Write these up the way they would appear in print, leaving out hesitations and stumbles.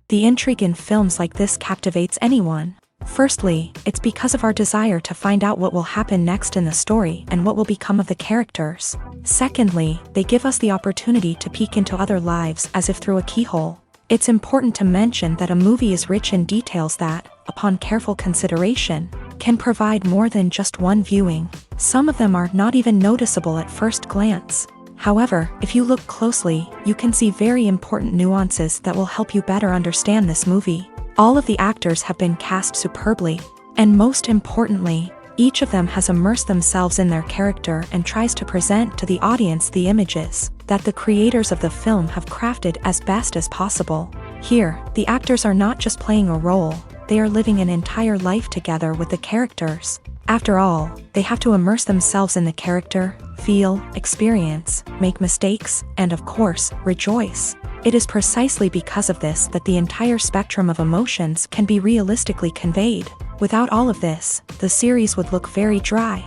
The intrigue in films like this captivates anyone. Firstly, it's because of our desire to find out what will happen next in the story and what will become of the characters. Secondly, they give us the opportunity to peek into other lives as if through a keyhole. It's important to mention that a movie is rich in details that, upon careful consideration, can provide more than just one viewing. Some of them are not even noticeable at first glance. However, if you look closely, you can see very important nuances that will help you better understand this movie. All of the actors have been cast superbly, and most importantly, each of them has immersed themselves in their character and tries to present to the audience the images that the creators of the film have crafted as best as possible. Here, the actors are not just playing a role, they are living an entire life together with the characters. After all, they have to immerse themselves in the character, feel, experience, make mistakes, and of course, rejoice. It is precisely because of this that the entire spectrum of emotions can be realistically conveyed. Without all of this, the series would look very dry.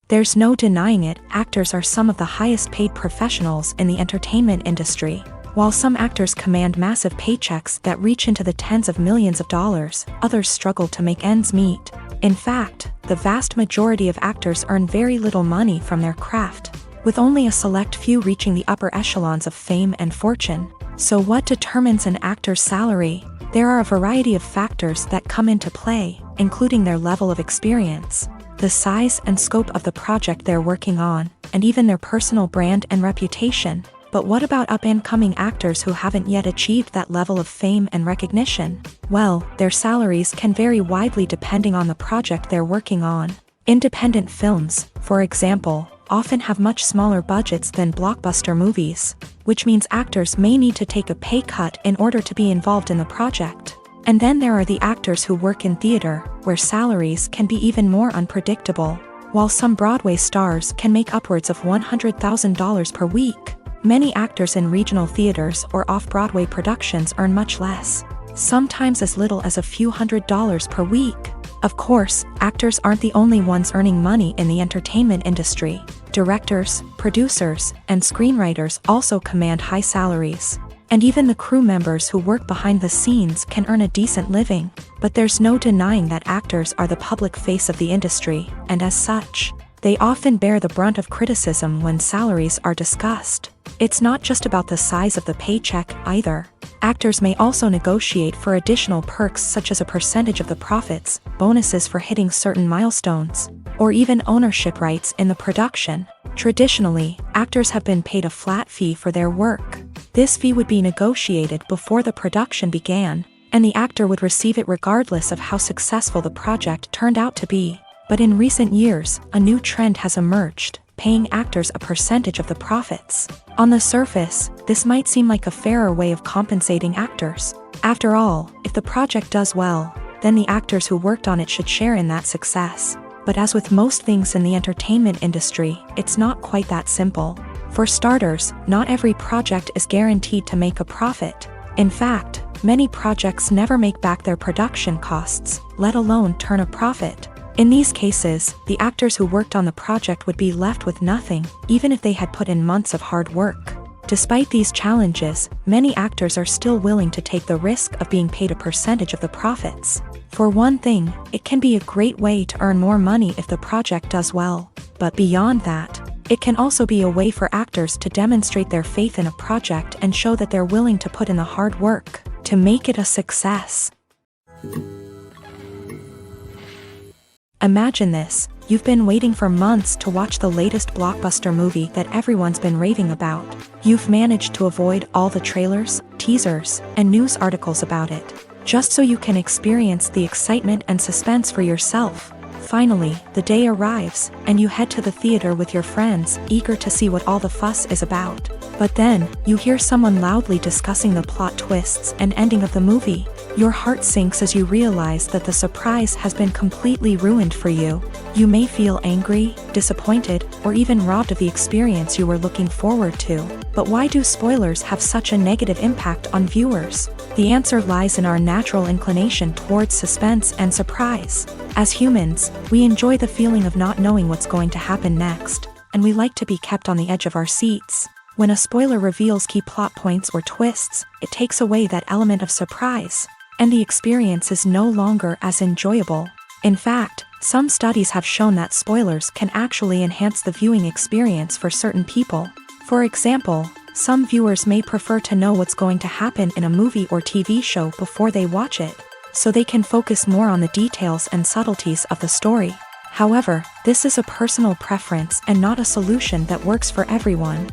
There's no denying it, actors are some of the highest paid professionals in the entertainment industry. While some actors command massive paychecks that reach into the tens of millions of dollars, others struggle to make ends meet. In fact, the vast majority of actors earn very little money from their craft, with only a select few reaching the upper echelons of fame and fortune. So what determines an actor's salary? There are a variety of factors that come into play, including their level of experience, the size and scope of the project they're working on, and even their personal brand and reputation. But what about up-and-coming actors who haven't yet achieved that level of fame and recognition? Well, their salaries can vary widely depending on the project they're working on. Independent films, for example, often have much smaller budgets than blockbuster movies, which means actors may need to take a pay cut in order to be involved in the project. And then there are the actors who work in theater, where salaries can be even more unpredictable. While some Broadway stars can make upwards of $100,000 per week, many actors in regional theaters or off-Broadway productions earn much less, sometimes as little as a few $100s per week. Of course, actors aren't the only ones earning money in the entertainment industry. Directors, producers, and screenwriters also command high salaries. And even the crew members who work behind the scenes can earn a decent living. But there's no denying that actors are the public face of the industry, and as such, they often bear the brunt of criticism when salaries are discussed. It's not just about the size of the paycheck, either. Actors may also negotiate for additional perks such as a percentage of the profits, bonuses for hitting certain milestones, or even ownership rights in the production. Traditionally, actors have been paid a flat fee for their work. This fee would be negotiated before the production began, and the actor would receive it regardless of how successful the project turned out to be. But in recent years, a new trend has emerged, paying actors a percentage of the profits. On the surface, this might seem like a fairer way of compensating actors. After all, if the project does well, then the actors who worked on it should share in that success. But as with most things in the entertainment industry, it's not quite that simple. For starters, not every project is guaranteed to make a profit. In fact, many projects never make back their production costs, let alone turn a profit. In these cases, the actors who worked on the project would be left with nothing, even if they had put in months of hard work. Despite these challenges, many actors are still willing to take the risk of being paid a percentage of the profits. For one thing, it can be a great way to earn more money if the project does well. But beyond that, it can also be a way for actors to demonstrate their faith in a project and show that they're willing to put in the hard work to make it a success. Imagine this, you've been waiting for months to watch the latest blockbuster movie that everyone's been raving about. You've managed to avoid all the trailers, teasers, and news articles about it, just so you can experience the excitement and suspense for yourself. Finally, the day arrives, and you head to the theater with your friends, eager to see what all the fuss is about. But then, you hear someone loudly discussing the plot twists and ending of the movie. Your heart sinks as you realize that the surprise has been completely ruined for you. You may feel angry, disappointed, or even robbed of the experience you were looking forward to. But why do spoilers have such a negative impact on viewers? The answer lies in our natural inclination towards suspense and surprise. As humans, we enjoy the feeling of not knowing what's going to happen next, and we like to be kept on the edge of our seats. When a spoiler reveals key plot points or twists, it takes away that element of surprise, and the experience is no longer as enjoyable. In fact, some studies have shown that spoilers can actually enhance the viewing experience for certain people. For example, some viewers may prefer to know what's going to happen in a movie or TV show before they watch it, so they can focus more on the details and subtleties of the story. However, this is a personal preference and not a solution that works for everyone.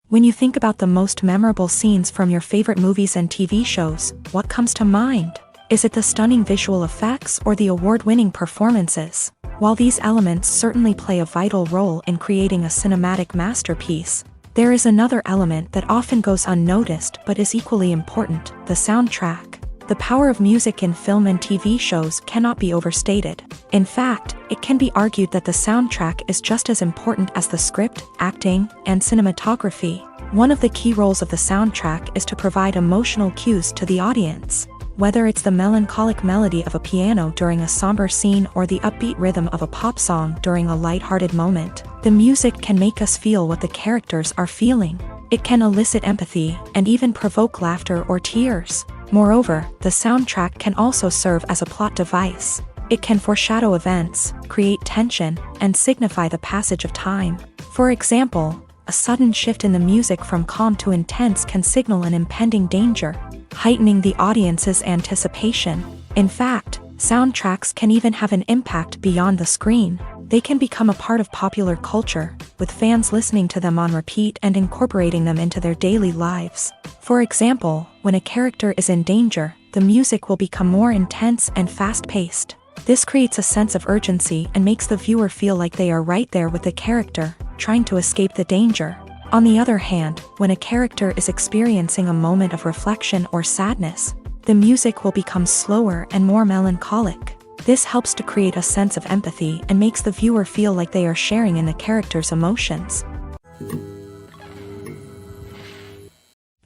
When you think about the most memorable scenes from your favorite movies and TV shows, what comes to mind? Is it the stunning visual effects or the award-winning performances? While these elements certainly play a vital role in creating a cinematic masterpiece, there is another element that often goes unnoticed but is equally important: the soundtrack. The power of music in film and TV shows cannot be overstated. In fact, it can be argued that the soundtrack is just as important as the script, acting, and cinematography. One of the key roles of the soundtrack is to provide emotional cues to the audience. Whether it's the melancholic melody of a piano during a somber scene or the upbeat rhythm of a pop song during a light-hearted moment, the music can make us feel what the characters are feeling. It can elicit empathy and even provoke laughter or tears. Moreover, the soundtrack can also serve as a plot device. It can foreshadow events, create tension, and signify the passage of time. For example, a sudden shift in the music from calm to intense can signal an impending danger, heightening the audience's anticipation. In fact, soundtracks can even have an impact beyond the screen. They can become a part of popular culture, with fans listening to them on repeat and incorporating them into their daily lives. For example, when a character is in danger, the music will become more intense and fast-paced. This creates a sense of urgency and makes the viewer feel like they are right there with the character, trying to escape the danger. On the other hand, when a character is experiencing a moment of reflection or sadness, the music will become slower and more melancholic. This helps to create a sense of empathy and makes the viewer feel like they are sharing in the character's emotions.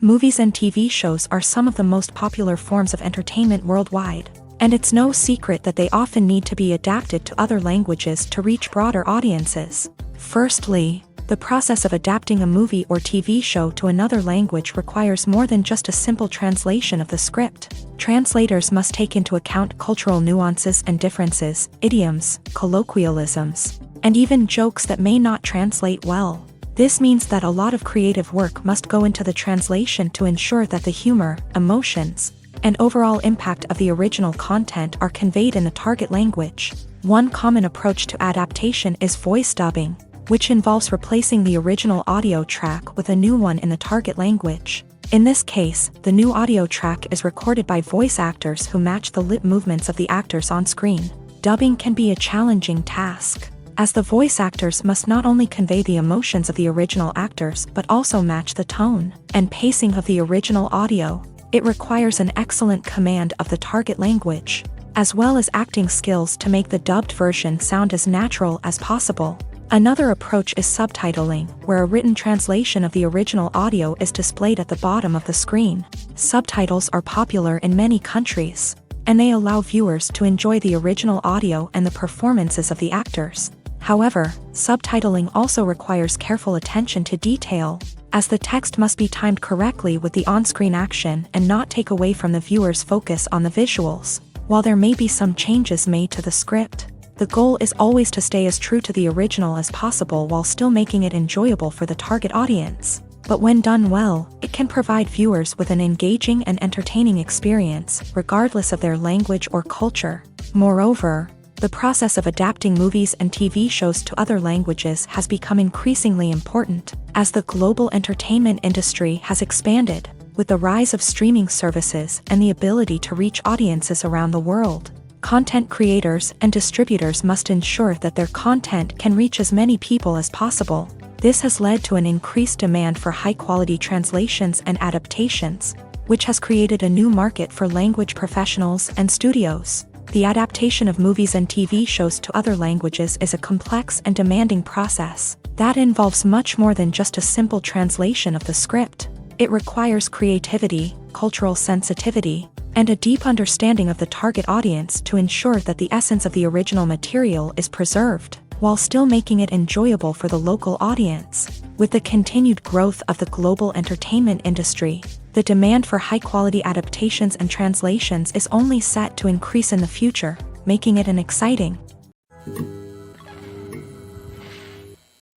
Movies and TV shows are some of the most popular forms of entertainment worldwide, and it's no secret that they often need to be adapted to other languages to reach broader audiences. Firstly, the process of adapting a movie or TV show to another language requires more than just a simple translation of the script. Translators must take into account cultural nuances and differences, idioms, colloquialisms, and even jokes that may not translate well. This means that a lot of creative work must go into the translation to ensure that the humor, emotions, and overall impact of the original content are conveyed in the target language. One common approach to adaptation is voice dubbing, which involves replacing the original audio track with a new one in the target language. In this case, the new audio track is recorded by voice actors who match the lip movements of the actors on screen. Dubbing can be a challenging task, as the voice actors must not only convey the emotions of the original actors but also match the tone and pacing of the original audio. It requires an excellent command of the target language, as well as acting skills to make the dubbed version sound as natural as possible. Another approach is subtitling, where a written translation of the original audio is displayed at the bottom of the screen. Subtitles are popular in many countries, and they allow viewers to enjoy the original audio and the performances of the actors. However, subtitling also requires careful attention to detail, as the text must be timed correctly with the on-screen action and not take away from the viewer's focus on the visuals. While there may be some changes made to the script, the goal is always to stay as true to the original as possible while still making it enjoyable for the target audience. But when done well, it can provide viewers with an engaging and entertaining experience, regardless of their language or culture. Moreover, the process of adapting movies and TV shows to other languages has become increasingly important, as the global entertainment industry has expanded, with the rise of streaming services and the ability to reach audiences around the world. Content creators and distributors must ensure that their content can reach as many people as possible. This has led to an increased demand for high-quality translations and adaptations, which has created a new market for language professionals and studios. The adaptation of movies and TV shows to other languages is a complex and demanding process that involves much more than just a simple translation of the script. It requires creativity, cultural sensitivity, and a deep understanding of the target audience to ensure that the essence of the original material is preserved. while still making it enjoyable for the local audience. With the continued growth of the global entertainment industry, the demand for high-quality adaptations and translations is only set to increase in the future, making it an exciting.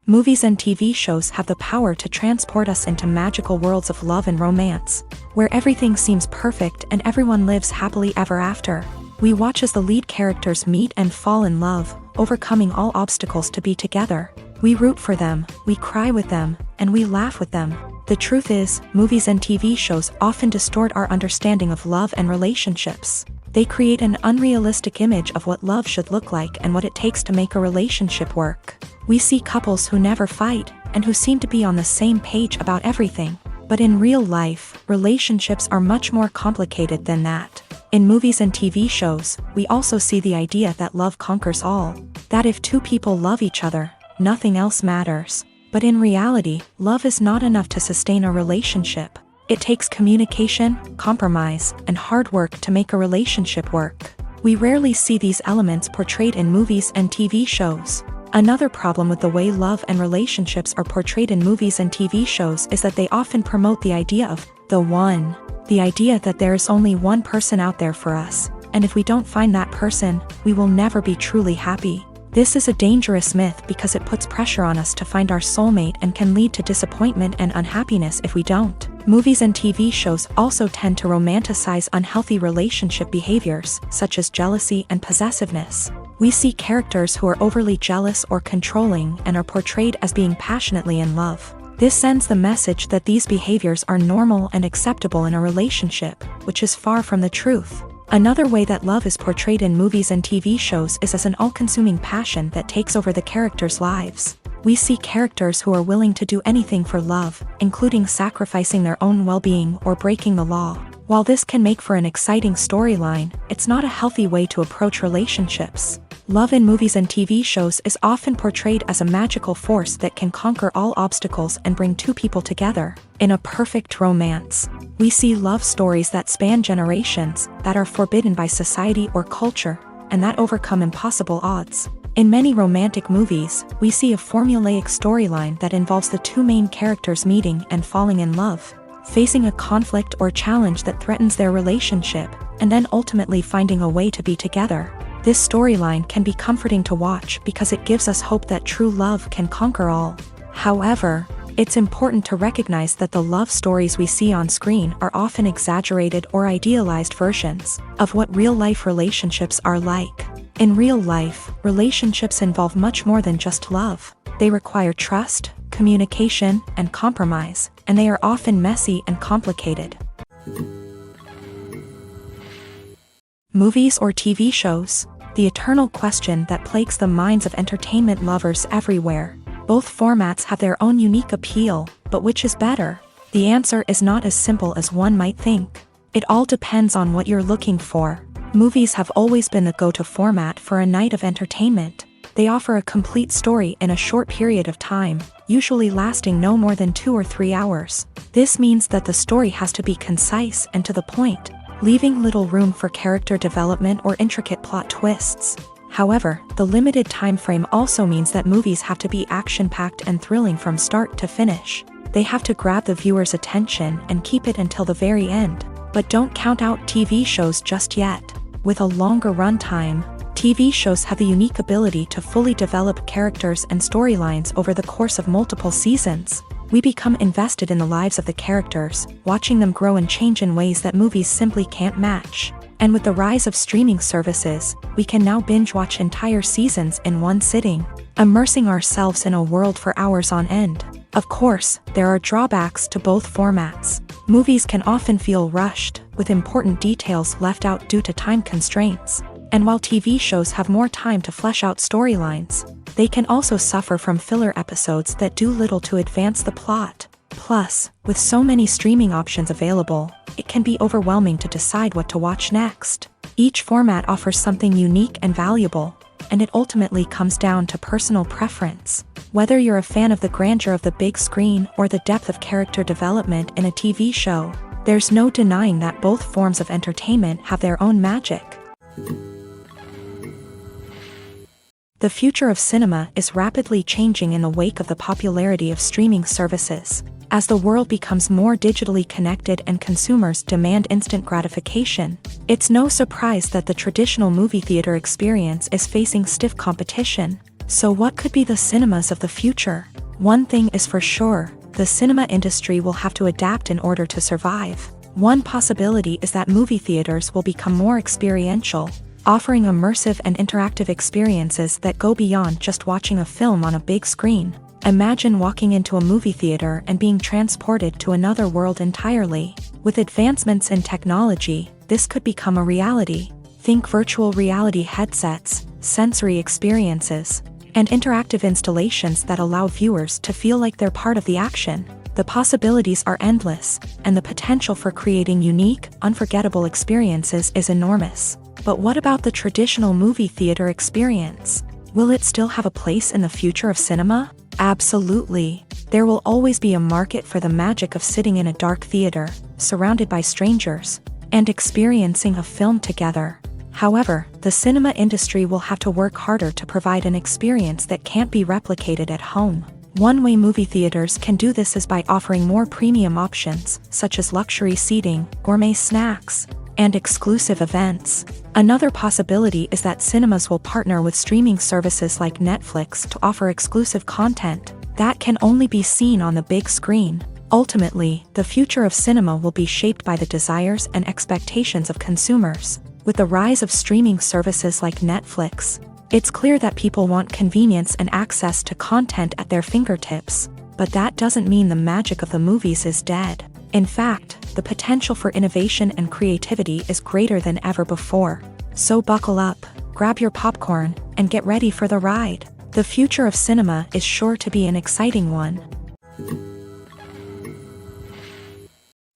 Movies and TV shows have the power to transport us into magical worlds of love and romance, where everything seems perfect and everyone lives happily ever after. We watch as the lead characters meet and fall in love, overcoming all obstacles to be together. We root for them, we cry with them, and we laugh with them. The truth is, movies and TV shows often distort our understanding of love and relationships. They create an unrealistic image of what love should look like and what it takes to make a relationship work. We see couples who never fight, and who seem to be on the same page about everything. But in real life, relationships are much more complicated than that. In movies and TV shows, we also see the idea that love conquers all. That if two people love each other, nothing else matters. But in reality, love is not enough to sustain a relationship. It takes communication, compromise, and hard work to make a relationship work. We rarely see these elements portrayed in movies and TV shows. Another problem with the way love and relationships are portrayed in movies and TV shows is that they often promote the idea of the one. The idea that there is only one person out there for us, and if we don't find that person, we will never be truly happy. This is a dangerous myth because it puts pressure on us to find our soulmate and can lead to disappointment and unhappiness if we don't. Movies and TV shows also tend to romanticize unhealthy relationship behaviors, such as jealousy and possessiveness. We see characters who are overly jealous or controlling and are portrayed as being passionately in love. This sends the message that these behaviors are normal and acceptable in a relationship, which is far from the truth. Another way that love is portrayed in movies and TV shows is as an all-consuming passion that takes over the characters' lives. We see characters who are willing to do anything for love, including sacrificing their own well-being or breaking the law. While this can make for an exciting storyline, it's not a healthy way to approach relationships. Love in movies and TV shows is often portrayed as a magical force that can conquer all obstacles and bring two people together. In a perfect romance, we see love stories that span generations, that are forbidden by society or culture, and that overcome impossible odds. In many romantic movies, we see a formulaic storyline that involves the two main characters meeting and falling in love, facing a conflict or challenge that threatens their relationship, and then ultimately finding a way to be together. This storyline can be comforting to watch because it gives us hope that true love can conquer all. However, it's important to recognize that the love stories we see on screen are often exaggerated or idealized versions of what real-life relationships are like. In real life, relationships involve much more than just love. They require trust, communication, and compromise, and they are often messy and complicated. Movies or TV shows? The eternal question that plagues the minds of entertainment lovers everywhere. Both formats have their own unique appeal, but which is better? The answer is not as simple as one might think. It all depends on what you're looking for. Movies have always been the go-to format for a night of entertainment. They offer a complete story in a short period of time, usually lasting no more than 2 or 3 hours. This means that the story has to be concise and to the point, leaving little room for character development or intricate plot twists. However, the limited time frame also means that movies have to be action-packed and thrilling from start to finish. They have to grab the viewer's attention and keep it until the very end. But don't count out TV shows just yet. With a longer runtime, TV shows have the unique ability to fully develop characters and storylines over the course of multiple seasons. We become invested in the lives of the characters, watching them grow and change in ways that movies simply can't match. And with the rise of streaming services, we can now binge-watch entire seasons in one sitting, immersing ourselves in a world for hours on end. Of course, there are drawbacks to both formats. Movies can often feel rushed, with important details left out due to time constraints. And while TV shows have more time to flesh out storylines, they can also suffer from filler episodes that do little to advance the plot. Plus, with so many streaming options available, it can be overwhelming to decide what to watch next. Each format offers something unique and valuable, and it ultimately comes down to personal preference. Whether you're a fan of the grandeur of the big screen or the depth of character development in a TV show, there's no denying that both forms of entertainment have their own magic. The future of cinema is rapidly changing in the wake of the popularity of streaming services. As the world becomes more digitally connected and consumers demand instant gratification, it's no surprise that the traditional movie theater experience is facing stiff competition. So what could be the cinemas of the future? One thing is for sure, the cinema industry will have to adapt in order to survive. One possibility is that movie theaters will become more experiential, offering immersive and interactive experiences that go beyond just watching a film on a big screen. Imagine walking into a movie theater and being transported to another world entirely. With advancements in technology, this could become a reality. Think virtual reality headsets, sensory experiences, and interactive installations that allow viewers to feel like they're part of the action. The possibilities are endless, and the potential for creating unique, unforgettable experiences is enormous. But what about the traditional movie theater experience? Will it still have a place in the future of cinema? Absolutely. There will always be a market for the magic of sitting in a dark theater, surrounded by strangers, and experiencing a film together. However, the cinema industry will have to work harder to provide an experience that can't be replicated at home. One way movie theaters can do this is by offering more premium options, such as luxury seating, gourmet snacks, and exclusive events. Another possibility is that cinemas will partner with streaming services like Netflix to offer exclusive content that can only be seen on the big screen. Ultimately, the future of cinema will be shaped by the desires and expectations of consumers. With the rise of streaming services like Netflix, it's clear that people want convenience and access to content at their fingertips. But that doesn't mean the magic of the movies is dead. In fact, the potential for innovation and creativity is greater than ever before. So buckle up, grab your popcorn, and get ready for the ride. The future of cinema is sure to be an exciting one.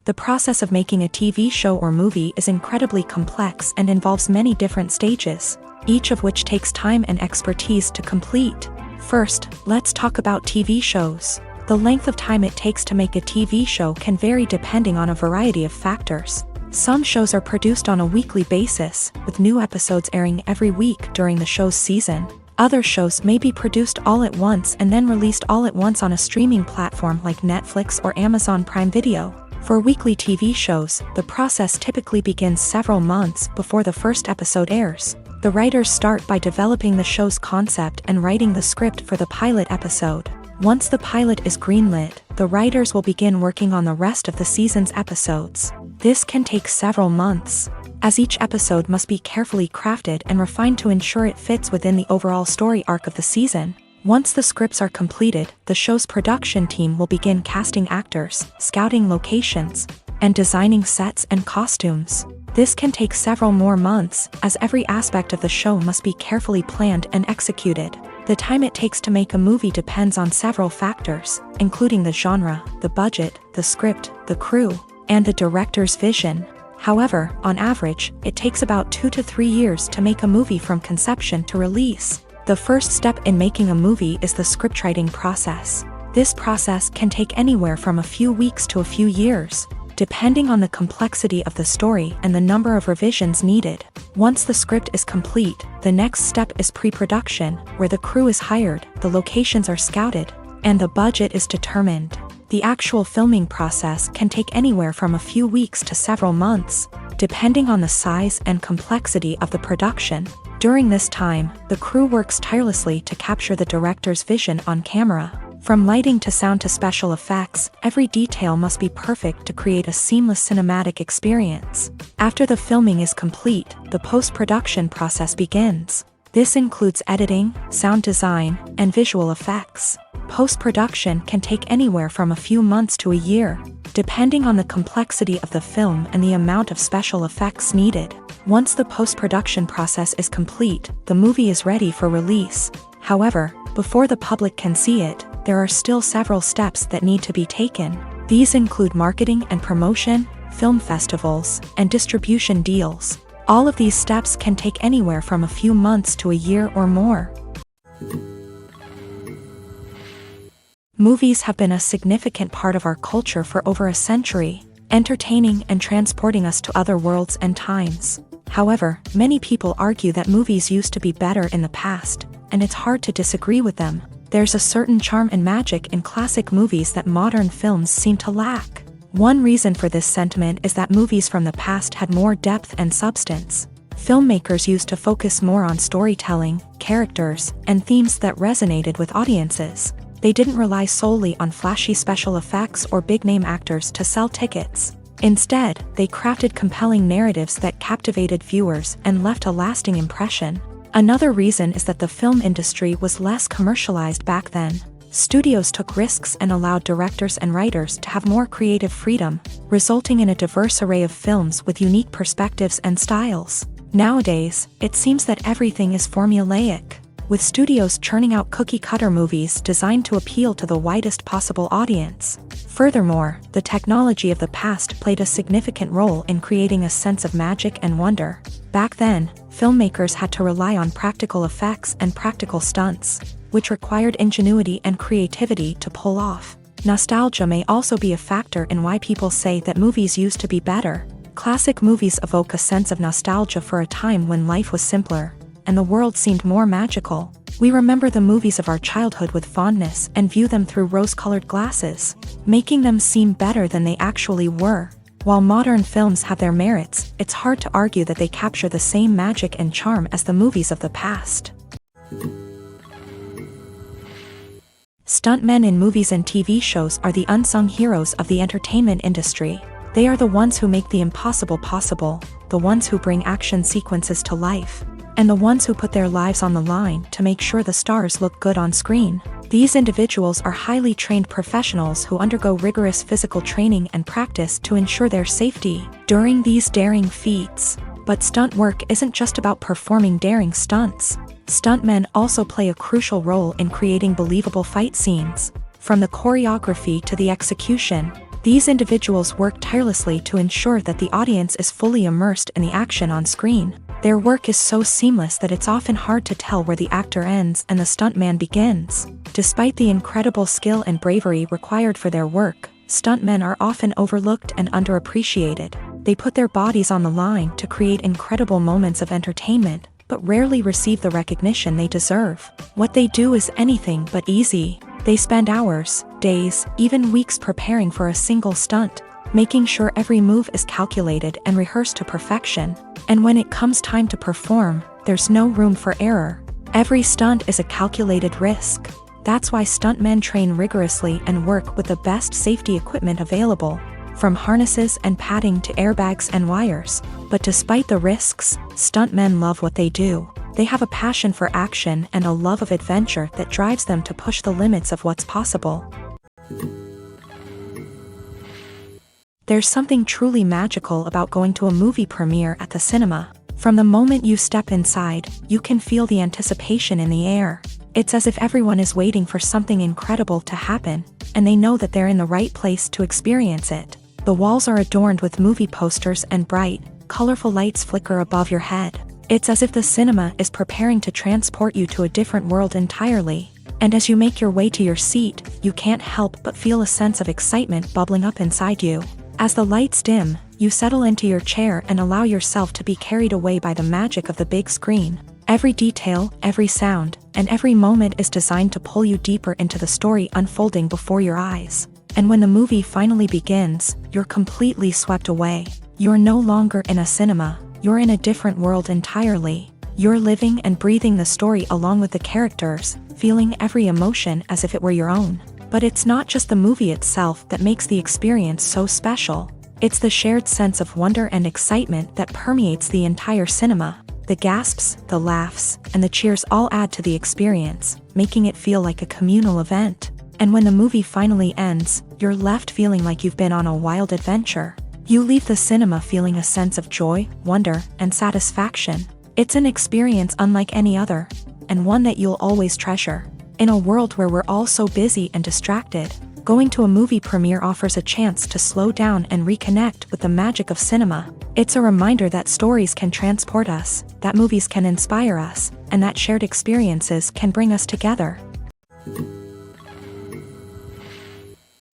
The process of making a TV show or movie is incredibly complex and involves many different stages, each of which takes time and expertise to complete. First, let's talk about TV shows. The length of time it takes to make a TV show can vary depending on a variety of factors. Some shows are produced on a weekly basis, with new episodes airing every week during the show's season. Other shows may be produced all at once and then released all at once on a streaming platform like Netflix or Amazon Prime Video. For weekly TV shows, the process typically begins several months before the first episode airs. The writers start by developing the show's concept and writing the script for the pilot episode. Once the pilot is greenlit, the writers will begin working on the rest of the season's episodes. This can take several months, as each episode must be carefully crafted and refined to ensure it fits within the overall story arc of the season. Once the scripts are completed, the show's production team will begin casting actors, scouting locations, and designing sets and costumes. This can take several more months, as every aspect of the show must be carefully planned and executed. The time it takes to make a movie depends on several factors, including the genre, the budget, the script, the crew, and the director's vision. However, on average, it takes about 2 to 3 years to make a movie from conception to release. The first step in making a movie is the scriptwriting process. This process can take anywhere from a few weeks to a few years, depending on the complexity of the story and the number of revisions needed. Once the script is complete, the next step is pre-production, where the crew is hired, the locations are scouted, and the budget is determined. The actual filming process can take anywhere from a few weeks to several months, depending on the size and complexity of the production. During this time, the crew works tirelessly to capture the director's vision on camera. From lighting to sound to special effects, every detail must be perfect to create a seamless cinematic experience. After the filming is complete, the post-production process begins. This includes editing, sound design, and visual effects. Post-production can take anywhere from a few months to a year, depending on the complexity of the film and the amount of special effects needed. Once the post-production process is complete, the movie is ready for release. However, before the public can see it, there are still several steps that need to be taken. These include marketing and promotion, film festivals, and distribution deals. All of these steps can take anywhere from a few months to a year or more. Movies have been a significant part of our culture for over a century, entertaining and transporting us to other worlds and times. However, many people argue that movies used to be better in the past. and it's hard to disagree with them. There's a certain charm and magic in classic movies that modern films seem to lack. One reason for this sentiment is that movies from the past had more depth and substance. Filmmakers used to focus more on storytelling, characters, and themes that resonated with audiences. They didn't rely solely on flashy special effects or big-name actors to sell tickets. Instead, they crafted compelling narratives that captivated viewers and left a lasting impression. Another reason is that the film industry was less commercialized back then. Studios took risks and allowed directors and writers to have more creative freedom, resulting in a diverse array of films with unique perspectives and styles. Nowadays, it seems that everything is formulaic, with studios churning out cookie-cutter movies designed to appeal to the widest possible audience. Furthermore, the technology of the past played a significant role in creating a sense of magic and wonder. Back then, filmmakers had to rely on practical effects and practical stunts, which required ingenuity and creativity to pull off. Nostalgia may also be a factor in why people say that movies used to be better. Classic movies evoke a sense of nostalgia for a time when life was simpler, and the world seemed more magical. We remember the movies of our childhood with fondness and view them through rose-colored glasses, making them seem better than they actually were. While modern films have their merits, it's hard to argue that they capture the same magic and charm as the movies of the past. Stuntmen in movies and TV shows are the unsung heroes of the entertainment industry. They are the ones who make the impossible possible, the ones who bring action sequences to life, and the ones who put their lives on the line to make sure the stars look good on screen. These individuals are highly trained professionals who undergo rigorous physical training and practice to ensure their safety during these daring feats. But stunt work isn't just about performing daring stunts. Stuntmen also play a crucial role in creating believable fight scenes. From the choreography to the execution, these individuals work tirelessly to ensure that the audience is fully immersed in the action on screen. Their work is so seamless that it's often hard to tell where the actor ends and the stuntman begins. Despite the incredible skill and bravery required for their work, stuntmen are often overlooked and underappreciated. They put their bodies on the line to create incredible moments of entertainment, but rarely receive the recognition they deserve. What they do is anything but easy. They spend hours, days, even weeks preparing for a single stunt, making sure every move is calculated and rehearsed to perfection. And when it comes time to perform, there's no room for error. Every stunt is a calculated risk. That's why stuntmen train rigorously and work with the best safety equipment available, from harnesses and padding to airbags and wires. But despite the risks, stuntmen love what they do. They have a passion for action and a love of adventure that drives them to push the limits of what's possible. There's something truly magical about going to a movie premiere at the cinema. From the moment you step inside, you can feel the anticipation in the air. It's as if everyone is waiting for something incredible to happen, and they know that they're in the right place to experience it. The walls are adorned with movie posters and bright, colorful lights flicker above your head. It's as if the cinema is preparing to transport you to a different world entirely. And as you make your way to your seat, you can't help but feel a sense of excitement bubbling up inside you. As the lights dim, you settle into your chair and allow yourself to be carried away by the magic of the big screen. Every detail, every sound, and every moment is designed to pull you deeper into the story unfolding before your eyes. And when the movie finally begins, you're completely swept away. You're no longer in a cinema. You're in a different world entirely. You're living and breathing the story along with the characters, feeling every emotion as if it were your own. But it's not just the movie itself that makes the experience so special. It's the shared sense of wonder and excitement that permeates the entire cinema. The gasps, the laughs, and the cheers all add to the experience, making it feel like a communal event. And when the movie finally ends, you're left feeling like you've been on a wild adventure. You leave the cinema feeling a sense of joy, wonder, and satisfaction. It's an experience unlike any other, and one that you'll always treasure. In a world where we're all so busy and distracted, going to a movie premiere offers a chance to slow down and reconnect with the magic of cinema. It's a reminder that stories can transport us, that movies can inspire us, and that shared experiences can bring us together.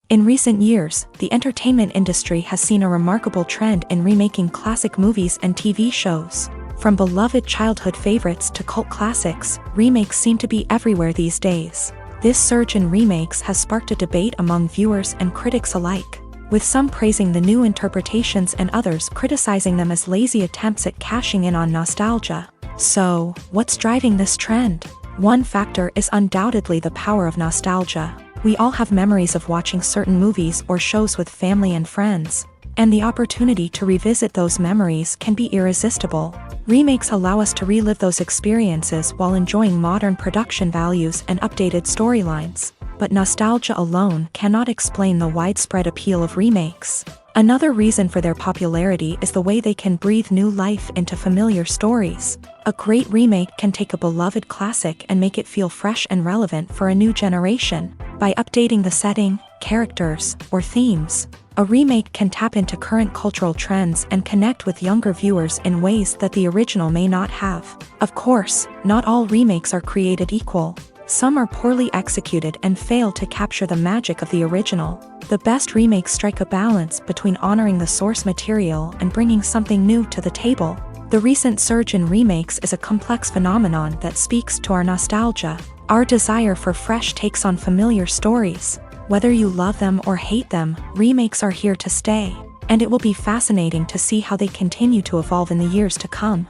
In recent years, the entertainment industry has seen a remarkable trend in remaking classic movies and TV shows. From beloved childhood favorites to cult classics, remakes seem to be everywhere these days. This surge in remakes has sparked a debate among viewers and critics alike, with some praising the new interpretations and others criticizing them as lazy attempts at cashing in on nostalgia. So, what's driving this trend? One factor is undoubtedly the power of nostalgia. We all have memories of watching certain movies or shows with family and friends, and the opportunity to revisit those memories can be irresistible. Remakes allow us to relive those experiences while enjoying modern production values and updated storylines. But nostalgia alone cannot explain the widespread appeal of remakes. Another reason for their popularity is the way they can breathe new life into familiar stories. A great remake can take a beloved classic and make it feel fresh and relevant for a new generation. By updating the setting, characters, or themes, a remake can tap into current cultural trends and connect with younger viewers in ways that the original may not have. Of course, not all remakes are created equal. Some are poorly executed and fail to capture the magic of the original. The best remakes strike a balance between honoring the source material and bringing something new to the table. The recent surge in remakes is a complex phenomenon that speaks to our nostalgia, our desire for fresh takes on familiar stories. Whether you love them or hate them, remakes are here to stay, and it will be fascinating to see how they continue to evolve in the years to come.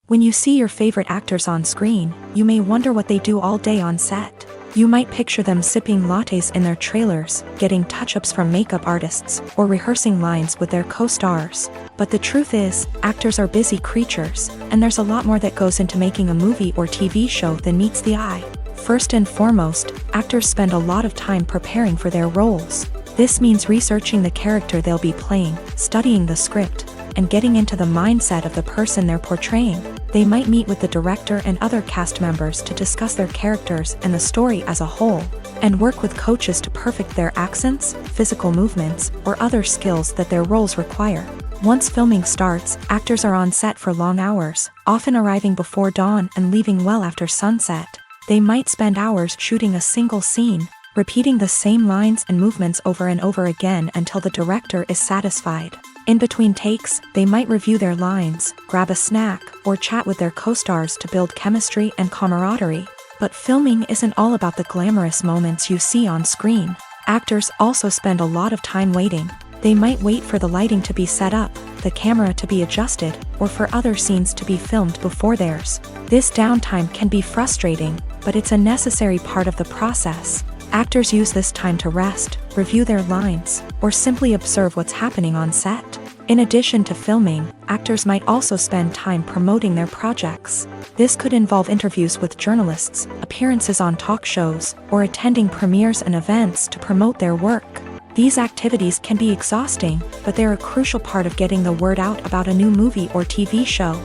When you see your favorite actors on screen, you may wonder what they do all day on set. You might picture them sipping lattes in their trailers, getting touch-ups from makeup artists, or rehearsing lines with their co-stars. But the truth is, actors are busy creatures, and there's a lot more that goes into making a movie or TV show than meets the eye. First and foremost, actors spend a lot of time preparing for their roles. This means researching the character they'll be playing, studying the script, and getting into the mindset of the person they're portraying. They might meet with the director and other cast members to discuss their characters and the story as a whole, and work with coaches to perfect their accents, physical movements, or other skills that their roles require. Once filming starts, actors are on set for long hours, often arriving before dawn and leaving well after sunset. They might spend hours shooting a single scene, repeating the same lines and movements over and over again until the director is satisfied. In between takes, they might review their lines, grab a snack, or chat with their co-stars to build chemistry and camaraderie. But filming isn't all about the glamorous moments you see on screen. Actors also spend a lot of time waiting. They might wait for the lighting to be set up, the camera to be adjusted, or for other scenes to be filmed before theirs. This downtime can be frustrating, but it's a necessary part of the process. Actors use this time to rest, review their lines, or simply observe what's happening on set. In addition to filming, actors might also spend time promoting their projects. This could involve interviews with journalists, appearances on talk shows, or attending premieres and events to promote their work. These activities can be exhausting, but they're a crucial part of getting the word out about a new movie or TV show.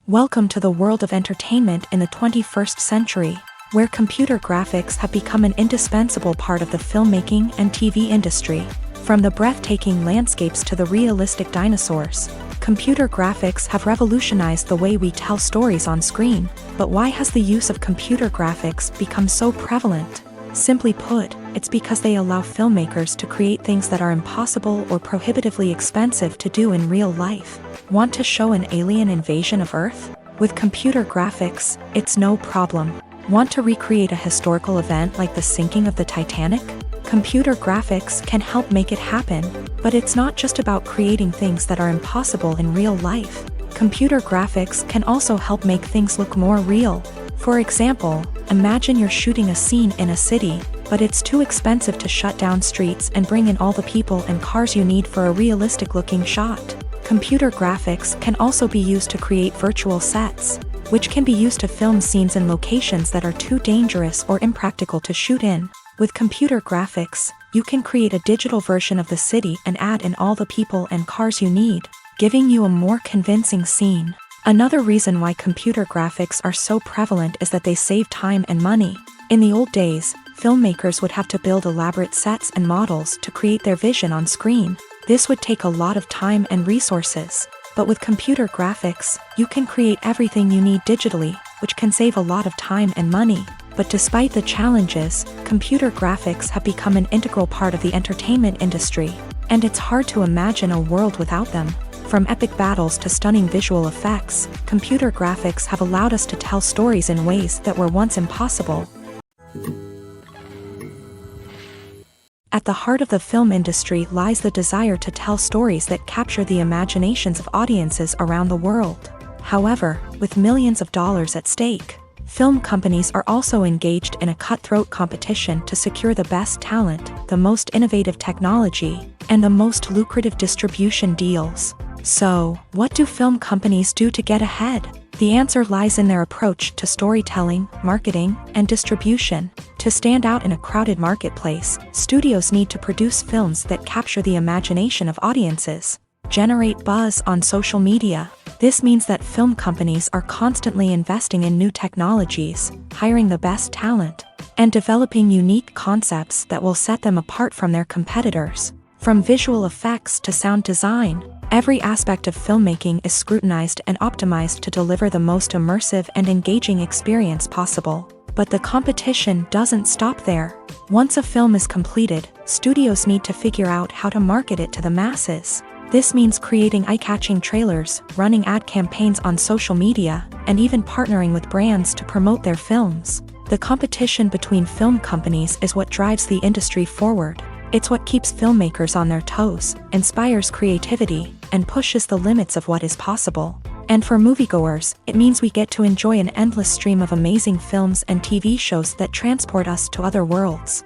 Welcome to the world of entertainment in the 21st century, where computer graphics have become an indispensable part of the filmmaking and TV industry. From the breathtaking landscapes to the realistic dinosaurs, computer graphics have revolutionized the way we tell stories on screen. But why has the use of computer graphics become so prevalent? Simply put, it's because they allow filmmakers to create things that are impossible or prohibitively expensive to do in real life. Want to show an alien invasion of Earth? With computer graphics, it's no problem. Want to recreate a historical event like the sinking of the Titanic? Computer graphics can help make it happen, but it's not just about creating things that are impossible in real life. Computer graphics can also help make things look more real. For example, imagine you're shooting a scene in a city, but it's too expensive to shut down streets and bring in all the people and cars you need for a realistic-looking shot. Computer graphics can also be used to create virtual sets, which can be used to film scenes in locations that are too dangerous or impractical to shoot in. With computer graphics, you can create a digital version of the city and add in all the people and cars you need, giving you a more convincing scene. Another reason why computer graphics are so prevalent is that they save time and money. In the old days, filmmakers would have to build elaborate sets and models to create their vision on screen. This would take a lot of time and resources. But with computer graphics, you can create everything you need digitally, which can save a lot of time and money. But despite the challenges, computer graphics have become an integral part of the entertainment industry, and it's hard to imagine a world without them. From epic battles to stunning visual effects, computer graphics have allowed us to tell stories in ways that were once impossible. At the heart of the film industry lies the desire to tell stories that capture the imaginations of audiences around the world. However, with millions of dollars at stake, film companies are also engaged in a cutthroat competition to secure the best talent, the most innovative technology, and the most lucrative distribution deals. So, what do film companies do to get ahead? The answer lies in their approach to storytelling, marketing, and distribution. To stand out in a crowded marketplace, studios need to produce films that capture the imagination of audiences, generate buzz on social media. This means that film companies are constantly investing in new technologies, hiring the best talent, and developing unique concepts that will set them apart from their competitors. From visual effects to sound design, every aspect of filmmaking is scrutinized and optimized to deliver the most immersive and engaging experience possible. But the competition doesn't stop there. Once a film is completed, studios need to figure out how to market it to the masses. This means creating eye-catching trailers, running ad campaigns on social media, and even partnering with brands to promote their films. The competition between film companies is what drives the industry forward. It's what keeps filmmakers on their toes, inspires creativity, and pushes the limits of what is possible. And for moviegoers, it means we get to enjoy an endless stream of amazing films and TV shows that transport us to other worlds.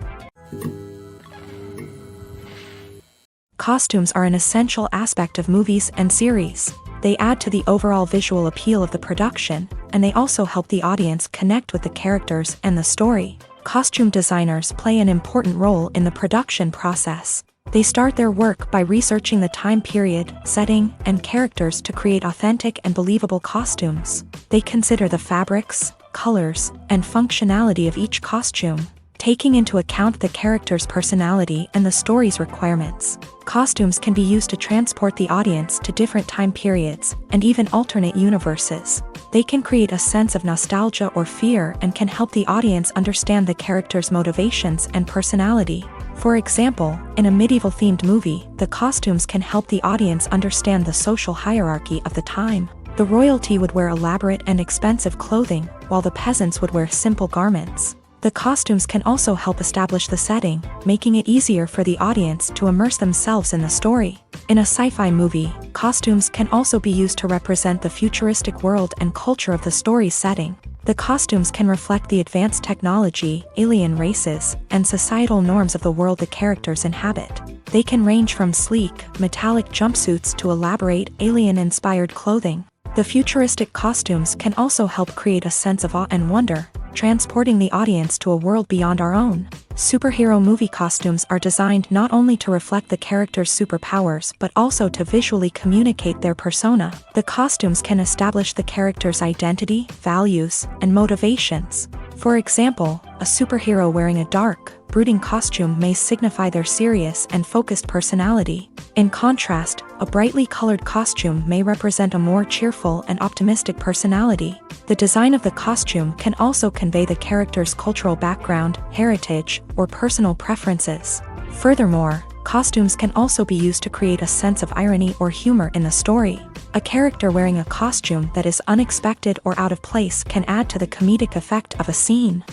Costumes are an essential aspect of movies and series. They add to the overall visual appeal of the production, and they also help the audience connect with the characters and the story. Costume designers play an important role in the production process. They start their work by researching the time period, setting, and characters to create authentic and believable costumes. They consider the fabrics, colors, and functionality of each costume, taking into account the character's personality and the story's requirements. Costumes can be used to transport the audience to different time periods, and even alternate universes. They can create a sense of nostalgia or fear and can help the audience understand the character's motivations and personality. For example, in a medieval-themed movie, the costumes can help the audience understand the social hierarchy of the time. The royalty would wear elaborate and expensive clothing, while the peasants would wear simple garments. The costumes can also help establish the setting, making it easier for the audience to immerse themselves in the story. In a sci-fi movie, costumes can also be used to represent the futuristic world and culture of the story's setting. The costumes can reflect the advanced technology, alien races, and societal norms of the world the characters inhabit. They can range from sleek, metallic jumpsuits to elaborate, alien-inspired clothing. The futuristic costumes can also help create a sense of awe and wonder, transporting the audience to a world beyond our own. Superhero movie costumes are designed not only to reflect the character's superpowers but also to visually communicate their persona. The costumes can establish the character's identity, values, and motivations. For example, a superhero wearing a dark, brooding costume may signify their serious and focused personality. In contrast, a brightly colored costume may represent a more cheerful and optimistic personality. The design of the costume can also convey the character's cultural background, heritage, or personal preferences. Furthermore, costumes can also be used to create a sense of irony or humor in the story. A character wearing a costume that is unexpected or out of place can add to the comedic effect of a scene.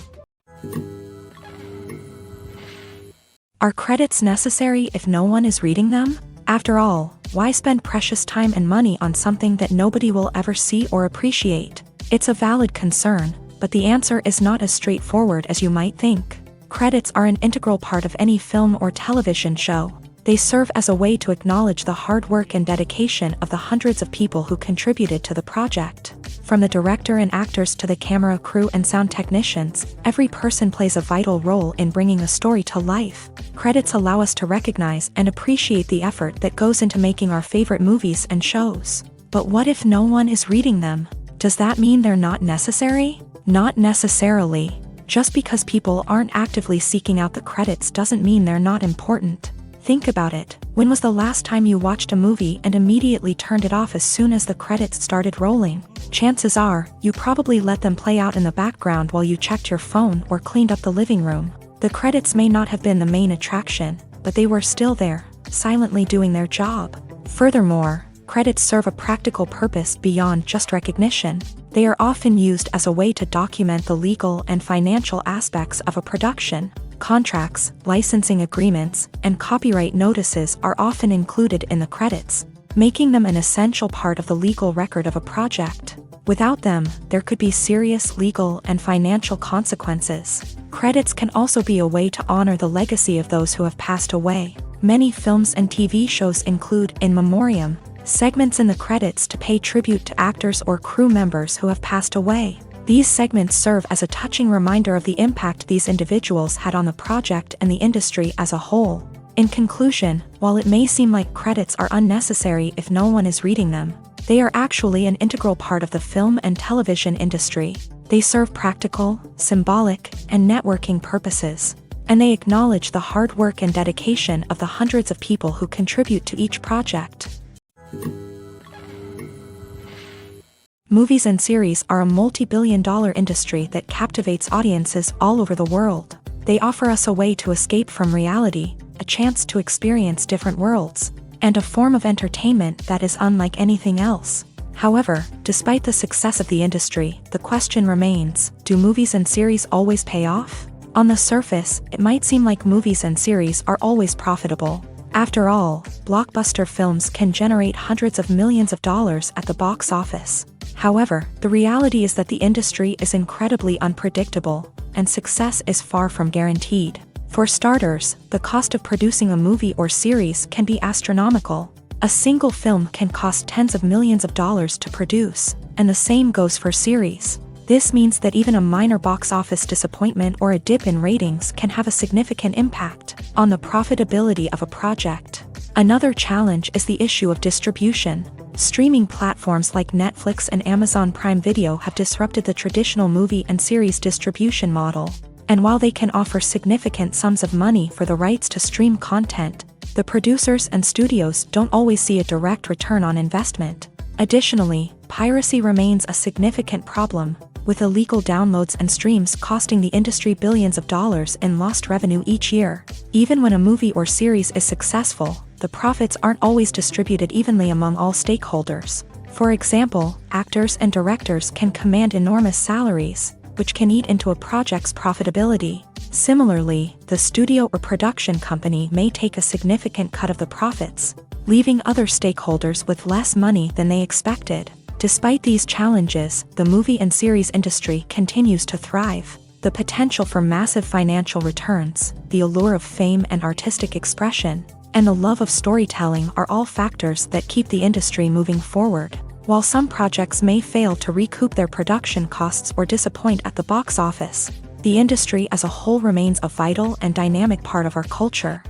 Are credits necessary if no one is reading them? After all, why spend precious time and money on something that nobody will ever see or appreciate? It's a valid concern, but the answer is not as straightforward as you might think. Credits are an integral part of any film or television show. They serve as a way to acknowledge the hard work and dedication of the hundreds of people who contributed to the project. From the director and actors to the camera crew and sound technicians, every person plays a vital role in bringing a story to life. Credits allow us to recognize and appreciate the effort that goes into making our favorite movies and shows. But what if no one is reading them? Does that mean they're not necessary? Not necessarily. Just because people aren't actively seeking out the credits doesn't mean they're not important. Think about it. When was the last time you watched a movie and immediately turned it off as soon as the credits started rolling? Chances are, you probably let them play out in the background while you checked your phone or cleaned up the living room. The credits may not have been the main attraction, but they were still there, silently doing their job. Furthermore, credits serve a practical purpose beyond just recognition. They are often used as a way to document the legal and financial aspects of a production. Contracts, licensing agreements, and copyright notices are often included in the credits, making them an essential part of the legal record of a project. Without them, there could be serious legal and financial consequences. Credits can also be a way to honor the legacy of those who have passed away. Many films and TV shows include in memoriam segments in the credits to pay tribute to actors or crew members who have passed away. These segments serve as a touching reminder of the impact these individuals had on the project and the industry as a whole. In conclusion, while it may seem like credits are unnecessary if no one is reading them, they are actually an integral part of the film and television industry. They serve practical, symbolic, and networking purposes, and they acknowledge the hard work and dedication of the hundreds of people who contribute to each project. Movies and series are a multi-billion-dollar industry that captivates audiences all over the world. They offer us a way to escape from reality, a chance to experience different worlds, and a form of entertainment that is unlike anything else. However, despite the success of the industry, the question remains, do movies and series always pay off? On the surface, it might seem like movies and series are always profitable. After all, blockbuster films can generate hundreds of millions of dollars at the box office. However, the reality is that the industry is incredibly unpredictable, and success is far from guaranteed. For starters, the cost of producing a movie or series can be astronomical. A single film can cost tens of millions of dollars to produce, and the same goes for series. This means that even a minor box office disappointment or a dip in ratings can have a significant impact on the profitability of a project. Another challenge is the issue of distribution. Streaming platforms like Netflix and Amazon Prime Video have disrupted the traditional movie and series distribution model. And while they can offer significant sums of money for the rights to stream content, the producers and studios don't always see a direct return on investment. Additionally, piracy remains a significant problem, with illegal downloads and streams costing the industry billions of dollars in lost revenue each year. Even when a movie or series is successful, the profits aren't always distributed evenly among all stakeholders. For example, actors and directors can command enormous salaries, which can eat into a project's profitability. Similarly, the studio or production company may take a significant cut of the profits, leaving other stakeholders with less money than they expected. Despite these challenges, the movie and series industry continues to thrive. The potential for massive financial returns, the allure of fame and artistic expression, and the love of storytelling are all factors that keep the industry moving forward. While some projects may fail to recoup their production costs or disappoint at the box office, the industry as a whole remains a vital and dynamic part of our culture.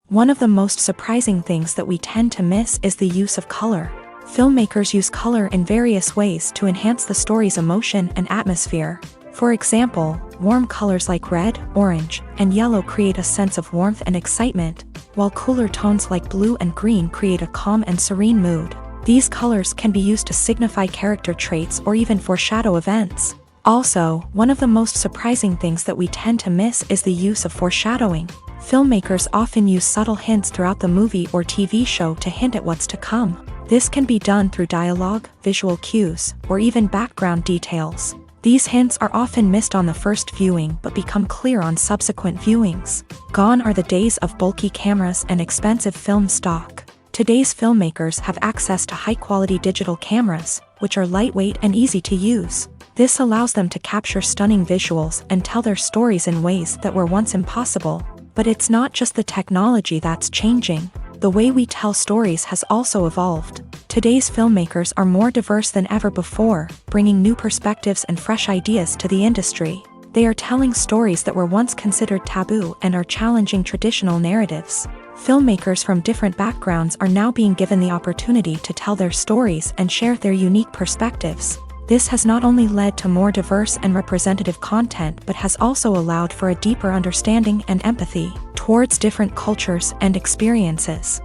One of the most surprising things that we tend to miss is the use of color. Filmmakers use color in various ways to enhance the story's emotion and atmosphere. For example, warm colors like red, orange, and yellow create a sense of warmth and excitement, while cooler tones like blue and green create a calm and serene mood. These colors can be used to signify character traits or even foreshadow events. Also, one of the most surprising things that we tend to miss is the use of foreshadowing. Filmmakers often use subtle hints throughout the movie or TV show to hint at what's to come. This can be done through dialogue, visual cues, or even background details. These hints are often missed on the first viewing but become clear on subsequent viewings. Gone are the days of bulky cameras and expensive film stock. Today's filmmakers have access to high-quality digital cameras, which are lightweight and easy to use. This allows them to capture stunning visuals and tell their stories in ways that were once impossible. But it's not just the technology that's changing. The way we tell stories has also evolved. Today's filmmakers are more diverse than ever before, bringing new perspectives and fresh ideas to the industry. They are telling stories that were once considered taboo and are challenging traditional narratives. Filmmakers from different backgrounds are now being given the opportunity to tell their stories and share their unique perspectives. This has not only led to more diverse and representative content but has also allowed for a deeper understanding and empathy towards different cultures and experiences.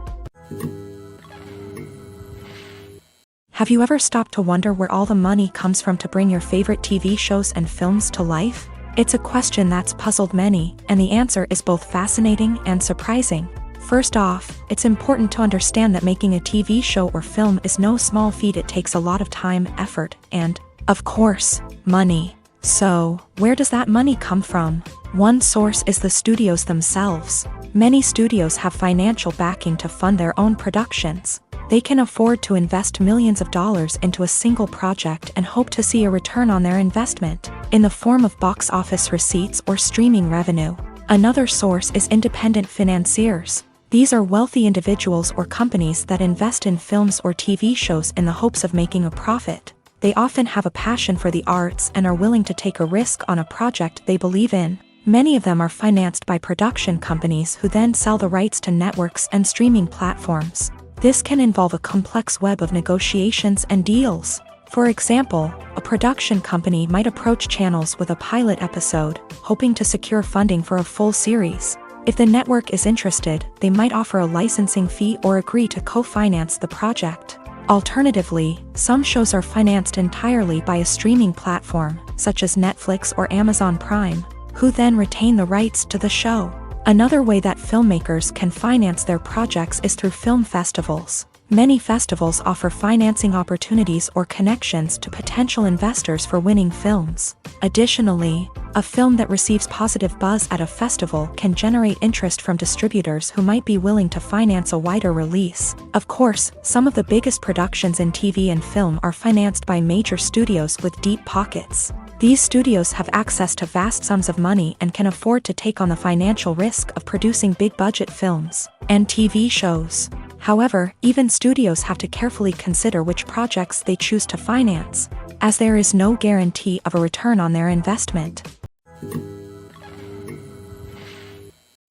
Have you ever stopped to wonder where all the money comes from to bring your favorite TV shows and films to life? It's a question that's puzzled many, and the answer is both fascinating and surprising. First off, it's important to understand that making a TV show or film is no small feat. It takes a lot of time, effort, and, of course, money. So, where does that money come from? One source is the studios themselves. Many studios have financial backing to fund their own productions. They can afford to invest millions of dollars into a single project and hope to see a return on their investment, in the form of box office receipts or streaming revenue. Another source is independent financiers. These are wealthy individuals or companies that invest in films or TV shows in the hopes of making a profit. They often have a passion for the arts and are willing to take a risk on a project they believe in. Many of them are financed by production companies who then sell the rights to networks and streaming platforms. This can involve a complex web of negotiations and deals. For example, a production company might approach channels with a pilot episode, hoping to secure funding for a full series. If the network is interested, they might offer a licensing fee or agree to co-finance the project. Alternatively, some shows are financed entirely by a streaming platform, such as Netflix or Amazon Prime, who then retain the rights to the show. Another way that filmmakers can finance their projects is through film festivals. Many festivals offer financing opportunities or connections to potential investors for winning films. Additionally, a film that receives positive buzz at a festival can generate interest from distributors who might be willing to finance a wider release. Of course, some of the biggest productions in TV and film are financed by major studios with deep pockets. These studios have access to vast sums of money and can afford to take on the financial risk of producing big-budget films and TV shows. However, even studios have to carefully consider which projects they choose to finance, as there is no guarantee of a return on their investment.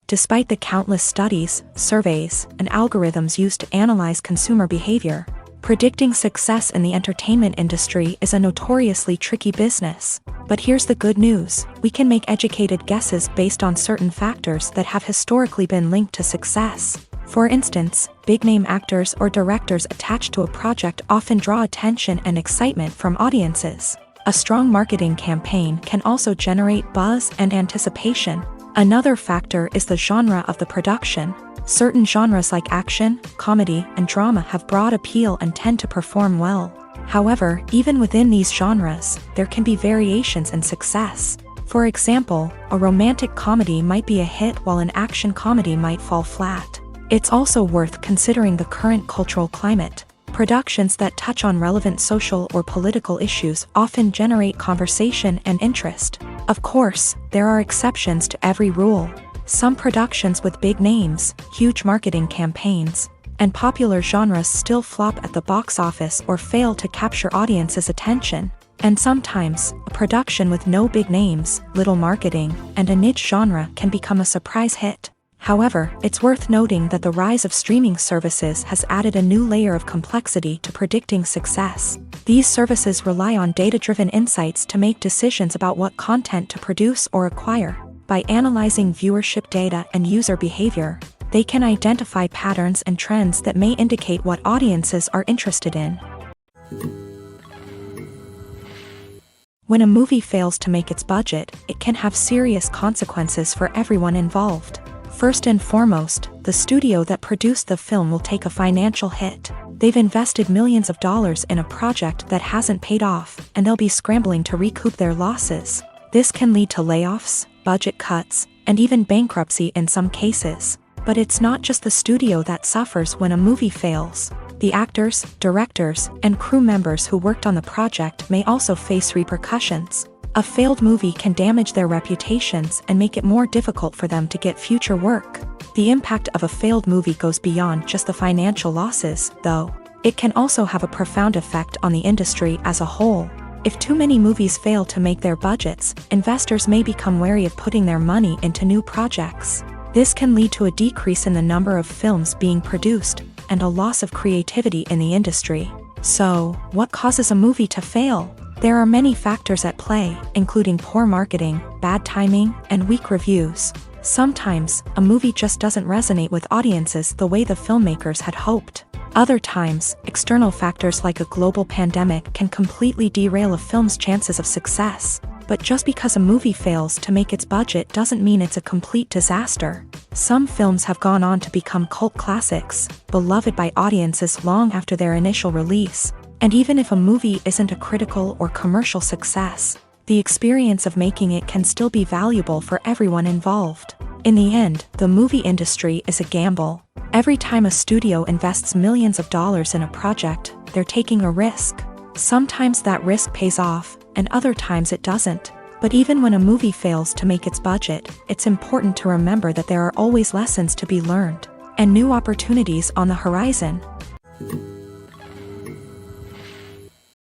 Despite the countless studies, surveys, and algorithms used to analyze consumer behavior, predicting success in the entertainment industry is a notoriously tricky business. But here's the good news: we can make educated guesses based on certain factors that have historically been linked to success. For instance, big-name actors or directors attached to a project often draw attention and excitement from audiences. A strong marketing campaign can also generate buzz and anticipation. Another factor is the genre of the production. Certain genres like action, comedy, and drama have broad appeal and tend to perform well. However, even within these genres, there can be variations in success. For example, a romantic comedy might be a hit while an action comedy might fall flat. It's also worth considering the current cultural climate. Productions that touch on relevant social or political issues often generate conversation and interest. Of course, there are exceptions to every rule. Some productions with big names, huge marketing campaigns, and popular genres still flop at the box office or fail to capture audiences' attention. And sometimes, a production with no big names, little marketing, and a niche genre can become a surprise hit. However, it's worth noting that the rise of streaming services has added a new layer of complexity to predicting success. These services rely on data-driven insights to make decisions about what content to produce or acquire. By analyzing viewership data and user behavior, they can identify patterns and trends that may indicate what audiences are interested in. When a movie fails to make its budget, it can have serious consequences for everyone involved. First and foremost, the studio that produced the film will take a financial hit. They've invested millions of dollars in a project that hasn't paid off, and they'll be scrambling to recoup their losses. This can lead to layoffs, budget cuts, and even bankruptcy in some cases. But it's not just the studio that suffers when a movie fails. The actors, directors, and crew members who worked on the project may also face repercussions. A failed movie can damage their reputations and make it more difficult for them to get future work. The impact of a failed movie goes beyond just the financial losses, though. It can also have a profound effect on the industry as a whole. If too many movies fail to make their budgets, investors may become wary of putting their money into new projects. This can lead to a decrease in the number of films being produced, and a loss of creativity in the industry. So, what causes a movie to fail? There are many factors at play, including poor marketing, bad timing, and weak reviews. Sometimes, a movie just doesn't resonate with audiences the way the filmmakers had hoped. Other times, external factors like a global pandemic can completely derail a film's chances of success. But just because a movie fails to make its budget doesn't mean it's a complete disaster. Some films have gone on to become cult classics, beloved by audiences long after their initial release. And even if a movie isn't a critical or commercial success, the experience of making it can still be valuable for everyone involved. In the end, the movie industry is a gamble. Every time a studio invests millions of dollars in a project, they're taking a risk. Sometimes that risk pays off, and other times it doesn't. But even when a movie fails to make its budget, it's important to remember that there are always lessons to be learned, and new opportunities on the horizon.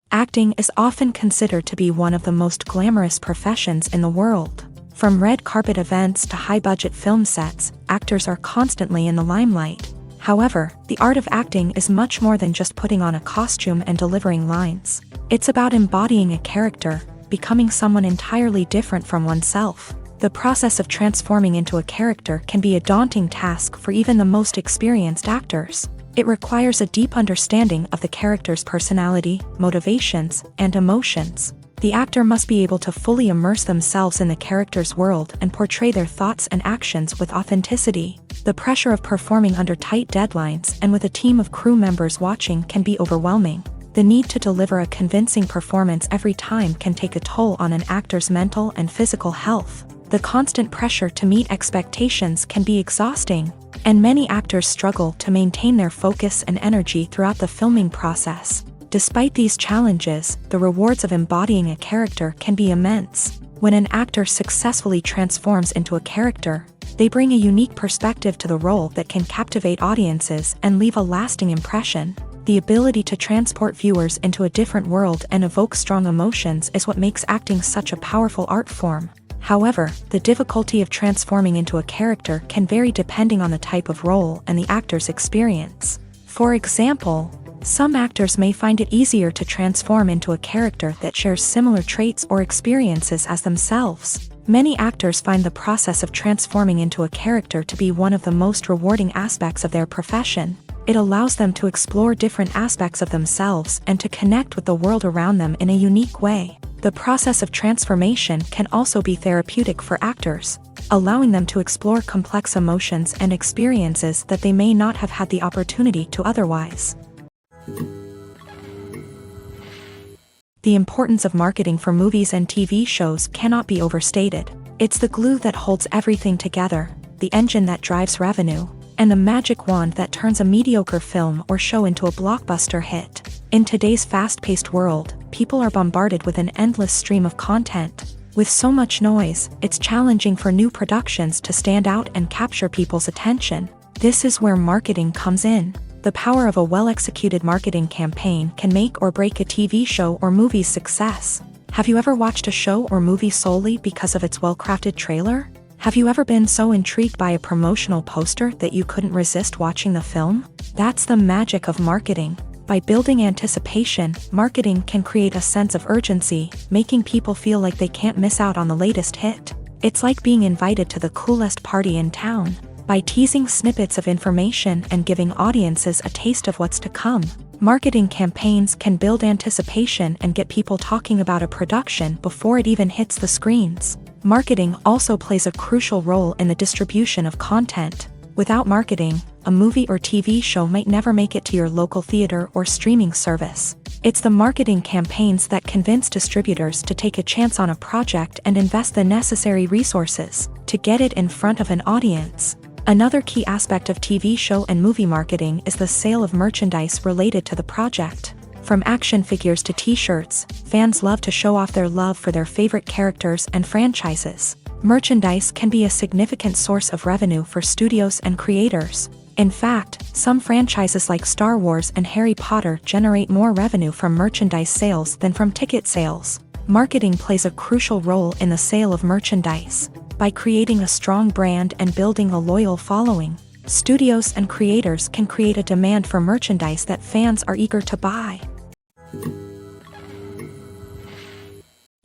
Acting is often considered to be one of the most glamorous professions in the world. From red carpet events to high-budget film sets, actors are constantly in the limelight. However, the art of acting is much more than just putting on a costume and delivering lines. It's about embodying a character, becoming someone entirely different from oneself. The process of transforming into a character can be a daunting task for even the most experienced actors. It requires a deep understanding of the character's personality, motivations, and emotions. The actor must be able to fully immerse themselves in the character's world and portray their thoughts and actions with authenticity. The pressure of performing under tight deadlines and with a team of crew members watching can be overwhelming. The need to deliver a convincing performance every time can take a toll on an actor's mental and physical health. The constant pressure to meet expectations can be exhausting, and many actors struggle to maintain their focus and energy throughout the filming process. Despite these challenges, the rewards of embodying a character can be immense. When an actor successfully transforms into a character, they bring a unique perspective to the role that can captivate audiences and leave a lasting impression. The ability to transport viewers into a different world and evoke strong emotions is what makes acting such a powerful art form. However, the difficulty of transforming into a character can vary depending on the type of role and the actor's experience. For example, some actors may find it easier to transform into a character that shares similar traits or experiences as themselves. Many actors find the process of transforming into a character to be one of the most rewarding aspects of their profession. It allows them to explore different aspects of themselves and to connect with the world around them in a unique way. The process of transformation can also be therapeutic for actors, allowing them to explore complex emotions and experiences that they may not have had the opportunity to otherwise. The importance of marketing for movies and TV shows cannot be overstated. It's the glue that holds everything together, the engine that drives revenue, and the magic wand that turns a mediocre film or show into a blockbuster hit. In today's fast-paced world, people are bombarded with an endless stream of content. With so much noise, it's challenging for new productions to stand out and capture people's attention. This is where marketing comes in. The power of a well-executed marketing campaign can make or break a TV show or movie's success. Have you ever watched a show or movie solely because of its well-crafted trailer? Have you ever been so intrigued by a promotional poster that you couldn't resist watching the film? That's the magic of marketing. By building anticipation, marketing can create a sense of urgency, making people feel like they can't miss out on the latest hit. It's like being invited to the coolest party in town. By teasing snippets of information and giving audiences a taste of what's to come, marketing campaigns can build anticipation and get people talking about a production before it even hits the screens. Marketing also plays a crucial role in the distribution of content. Without marketing, a movie or TV show might never make it to your local theater or streaming service. It's the marketing campaigns that convince distributors to take a chance on a project and invest the necessary resources to get it in front of an audience. Another key aspect of TV show and movie marketing is the sale of merchandise related to the project. From action figures to t-shirts, fans love to show off their love for their favorite characters and franchises. Merchandise can be a significant source of revenue for studios and creators. In fact, some franchises like Star Wars and Harry Potter generate more revenue from merchandise sales than from ticket sales. Marketing plays a crucial role in the sale of merchandise. By creating a strong brand and building a loyal following, studios and creators can create a demand for merchandise that fans are eager to buy.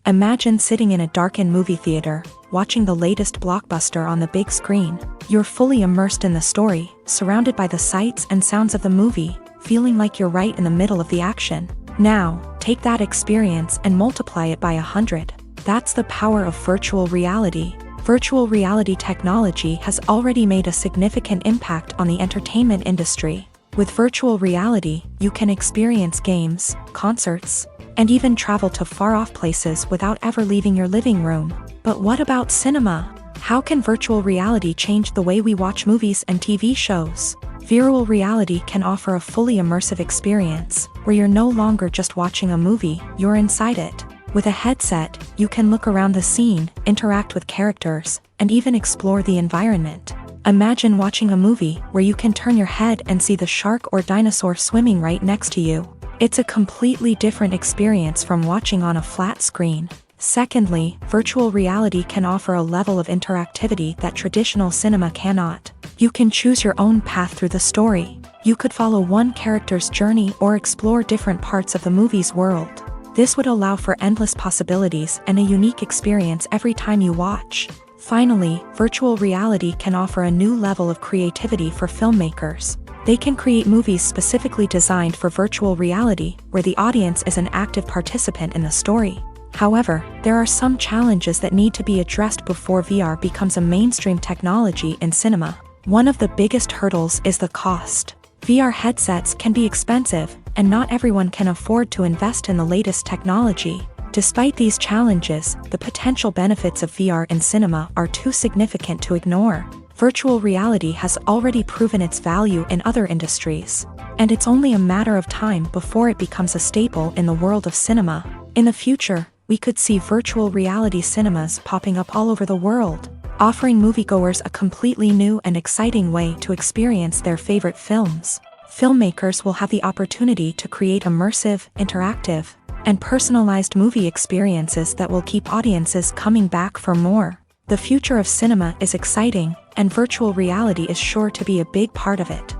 Imagine sitting in a darkened movie theater, watching the latest blockbuster on the big screen. You're fully immersed in the story, surrounded by the sights and sounds of the movie, feeling like you're right in the middle of the action. Now, take that experience and multiply it by 100. That's the power of virtual reality. Virtual reality technology has already made a significant impact on the entertainment industry. With virtual reality, you can experience games, concerts, and even travel to far-off places without ever leaving your living room. But what about cinema? How can virtual reality change the way we watch movies and TV shows? Virtual reality can offer a fully immersive experience, where you're no longer just watching a movie, you're inside it. With a headset, you can look around the scene, interact with characters, and even explore the environment. Imagine watching a movie where you can turn your head and see the shark or dinosaur swimming right next to you. It's a completely different experience from watching on a flat screen. Secondly, virtual reality can offer a level of interactivity that traditional cinema cannot. You can choose your own path through the story. You could follow one character's journey or explore different parts of the movie's world. This would allow for endless possibilities and a unique experience every time you watch. Finally, virtual reality can offer a new level of creativity for filmmakers. They can create movies specifically designed for virtual reality, where the audience is an active participant in the story. However, there are some challenges that need to be addressed before VR becomes a mainstream technology in cinema. One of the biggest hurdles is the cost. VR headsets can be expensive, and not everyone can afford to invest in the latest technology. Despite these challenges, the potential benefits of VR in cinema are too significant to ignore. Virtual reality has already proven its value in other industries, and it's only a matter of time before it becomes a staple in the world of cinema. In the future, we could see virtual reality cinemas popping up all over the world, offering moviegoers a completely new and exciting way to experience their favorite films. Filmmakers will have the opportunity to create immersive, interactive, and personalized movie experiences that will keep audiences coming back for more. The future of cinema is exciting, and virtual reality is sure to be a big part of it.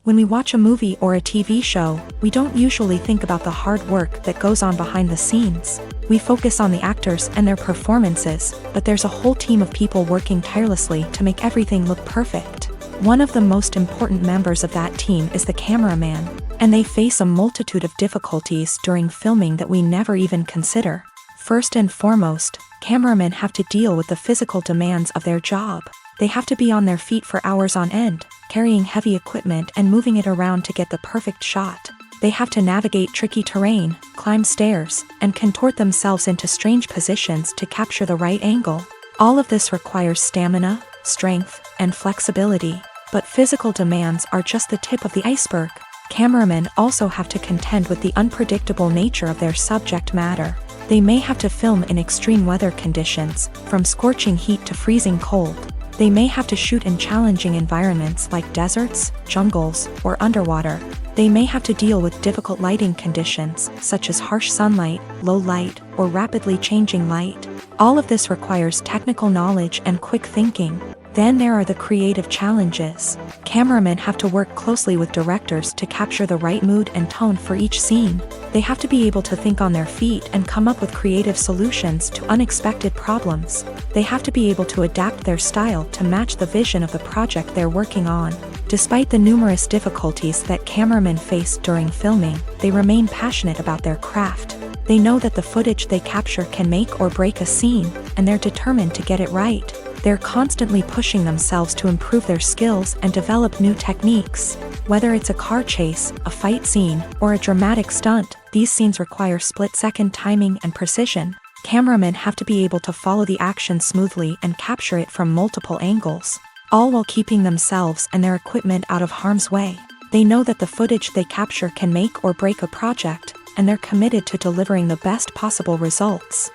When we watch a movie or a TV show, we don't usually think about the hard work that goes on behind the scenes. We focus on the actors and their performances, but there's a whole team of people working tirelessly to make everything look perfect. One of the most important members of that team is the cameraman, and they face a multitude of difficulties during filming that we never even consider. First and foremost, cameramen have to deal with the physical demands of their job. They have to be on their feet for hours on end, carrying heavy equipment and moving it around to get the perfect shot. They have to navigate tricky terrain, climb stairs, and contort themselves into strange positions to capture the right angle. All of this requires stamina, strength, and flexibility. But physical demands are just the tip of the iceberg. Cameramen also have to contend with the unpredictable nature of their subject matter. They may have to film in extreme weather conditions, from scorching heat to freezing cold. They may have to shoot in challenging environments like deserts, jungles, or underwater. They may have to deal with difficult lighting conditions, such as harsh sunlight, low light, or rapidly changing light. All of this requires technical knowledge and quick thinking. Then there are the creative challenges. Cameramen have to work closely with directors to capture the right mood and tone for each scene. They have to be able to think on their feet and come up with creative solutions to unexpected problems. They have to be able to adapt their style to match the vision of the project they're working on. Despite the numerous difficulties that cameramen face during filming, they remain passionate about their craft. They know that the footage they capture can make or break a scene, and they're determined to get it right. They're constantly pushing themselves to improve their skills and develop new techniques. Whether it's a car chase, a fight scene, or a dramatic stunt, these scenes require split-second timing and precision. Cameramen have to be able to follow the action smoothly and capture it from multiple angles, all while keeping themselves and their equipment out of harm's way. They know that the footage they capture can make or break a project, and they're committed to delivering the best possible results.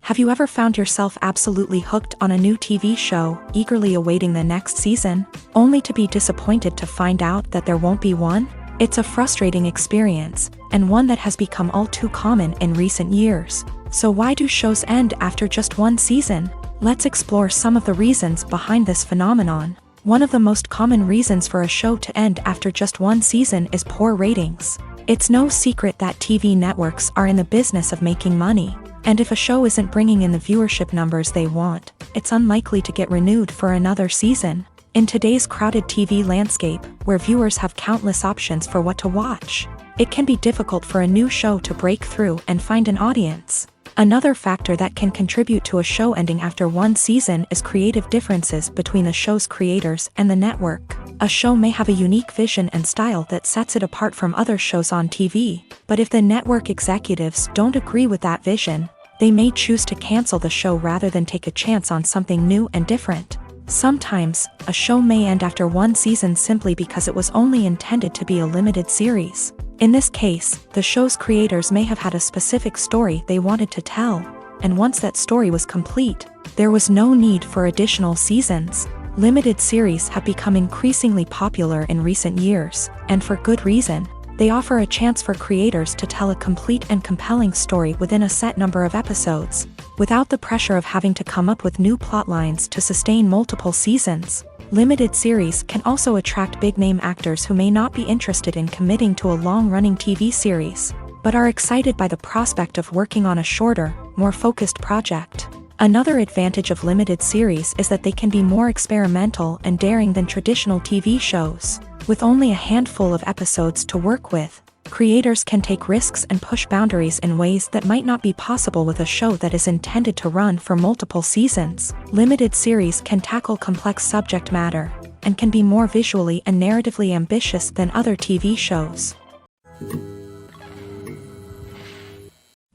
Have you ever found yourself absolutely hooked on a new TV show, eagerly awaiting the next season, only to be disappointed to find out that there won't be one? It's a frustrating experience, and one that has become all too common in recent years. So why do shows end after just one season? Let's explore some of the reasons behind this phenomenon. One of the most common reasons for a show to end after just one season is poor ratings. It's no secret that TV networks are in the business of making money, and if a show isn't bringing in the viewership numbers they want, it's unlikely to get renewed for another season. In today's crowded TV landscape, where viewers have countless options for what to watch, it can be difficult for a new show to break through and find an audience. Another factor that can contribute to a show ending after one season is creative differences between the show's creators and the network. A show may have a unique vision and style that sets it apart from other shows on TV, but if the network executives don't agree with that vision, they may choose to cancel the show rather than take a chance on something new and different. Sometimes, a show may end after one season simply because it was only intended to be a limited series. In this case, the show's creators may have had a specific story they wanted to tell, and once that story was complete, there was no need for additional seasons. Limited series have become increasingly popular in recent years, and for good reason. They offer a chance for creators to tell a complete and compelling story within a set number of episodes, without the pressure of having to come up with new plotlines to sustain multiple seasons. Limited series can also attract big-name actors who may not be interested in committing to a long-running TV series, but are excited by the prospect of working on a shorter, more focused project. Another advantage of limited series is that they can be more experimental and daring than traditional TV shows. With only a handful of episodes to work with, creators can take risks and push boundaries in ways that might not be possible with a show that is intended to run for multiple seasons. Limited series can tackle complex subject matter, and can be more visually and narratively ambitious than other TV shows.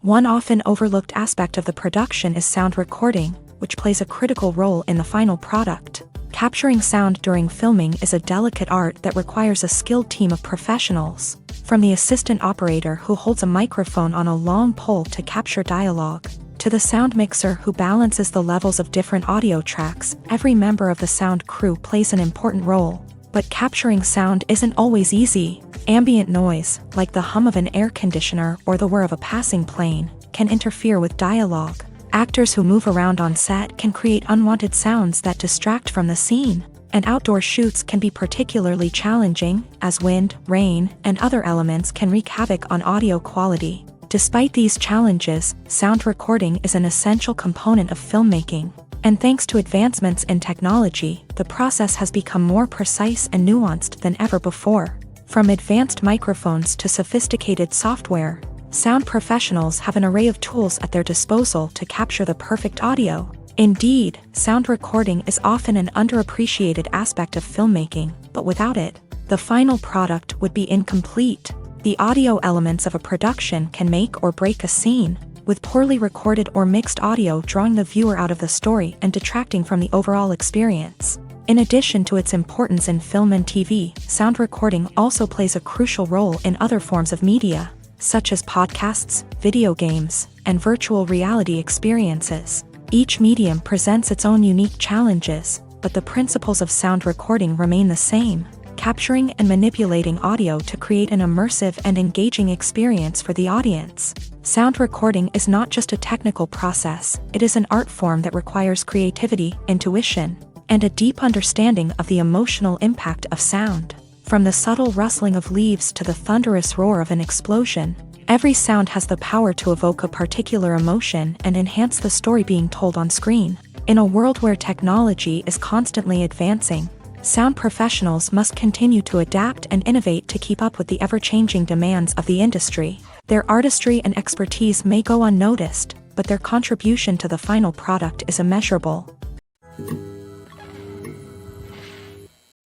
One often overlooked aspect of the production is sound recording, which plays a critical role in the final product. Capturing sound during filming is a delicate art that requires a skilled team of professionals, from the assistant operator who holds a microphone on a long pole to capture dialogue, to the sound mixer who balances the levels of different audio tracks. Every member of the sound crew plays an important role. But capturing sound isn't always easy. Ambient noise, like the hum of an air conditioner or the whir of a passing plane, can interfere with dialogue. Actors who move around on set can create unwanted sounds that distract from the scene, and outdoor shoots can be particularly challenging, as wind, rain, and other elements can wreak havoc on audio quality. Despite these challenges, sound recording is an essential component of filmmaking, and thanks to advancements in technology, the process has become more precise and nuanced than ever before. From advanced microphones to sophisticated software, sound professionals have an array of tools at their disposal to capture the perfect audio. Indeed, sound recording is often an underappreciated aspect of filmmaking, but without it, the final product would be incomplete. The audio elements of a production can make or break a scene, with poorly recorded or mixed audio drawing the viewer out of the story and detracting from the overall experience. In addition to its importance in film and TV, sound recording also plays a crucial role in other forms of media, such as podcasts, video games, and virtual reality experiences. Each medium presents its own unique challenges, but the principles of sound recording remain the same: capturing and manipulating audio to create an immersive and engaging experience for the audience. Sound recording is not just a technical process, it is an art form that requires creativity, intuition, and a deep understanding of the emotional impact of sound. From the subtle rustling of leaves to the thunderous roar of an explosion, every sound has the power to evoke a particular emotion and enhance the story being told on screen. In a world where technology is constantly advancing, sound professionals must continue to adapt and innovate to keep up with the ever-changing demands of the industry. Their artistry and expertise may go unnoticed, but their contribution to the final product is immeasurable.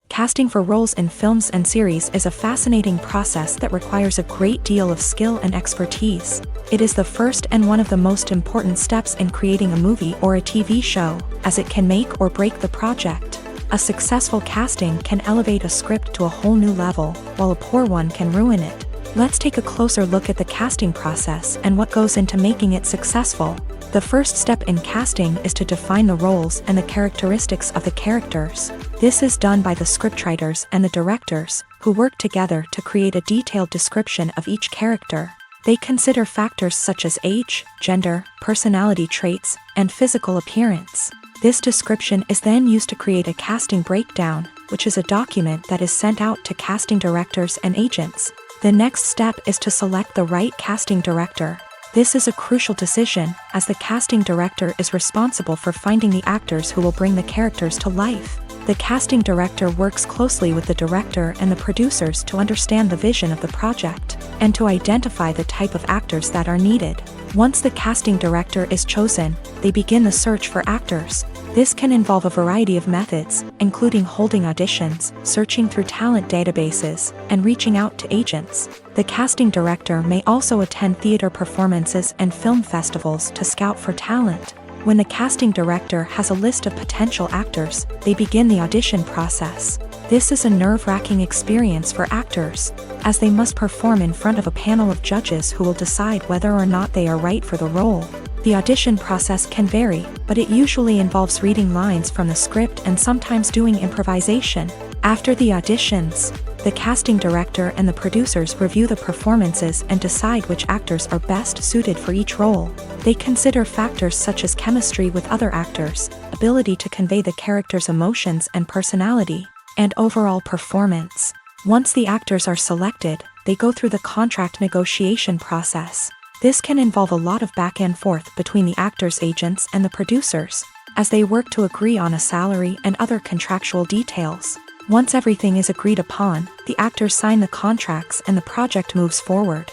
Casting for roles in films and series is a fascinating process that requires a great deal of skill and expertise. It is the first and one of the most important steps in creating a movie or a TV show, as it can make or break the project. A successful casting can elevate a script to a whole new level, while a poor one can ruin it. Let's take a closer look at the casting process and what goes into making it successful. The first step in casting is to define the roles and the characteristics of the characters. This is done by the scriptwriters and the directors, who work together to create a detailed description of each character. They consider factors such as age, gender, personality traits, and physical appearance. This description is then used to create a casting breakdown, which is a document that is sent out to casting directors and agents. The next step is to select the right casting director. This is a crucial decision, as the casting director is responsible for finding the actors who will bring the characters to life. The casting director works closely with the director and the producers to understand the vision of the project, and to identify the type of actors that are needed. Once the casting director is chosen, they begin the search for actors. This can involve a variety of methods, including holding auditions, searching through talent databases, and reaching out to agents. The casting director may also attend theater performances and film festivals to scout for talent. When the casting director has a list of potential actors, they begin the audition process. This is a nerve-wracking experience for actors, as they must perform in front of a panel of judges who will decide whether or not they are right for the role. The audition process can vary, but it usually involves reading lines from the script and sometimes doing improvisation. After the auditions, the casting director and the producers review the performances and decide which actors are best suited for each role. They consider factors such as chemistry with other actors, ability to convey the character's emotions and personality, and overall performance. Once the actors are selected, they go through the contract negotiation process. This can involve a lot of back and forth between the actors' agents and the producers, as they work to agree on a salary and other contractual details. Once everything is agreed upon, the actors sign the contracts and the project moves forward.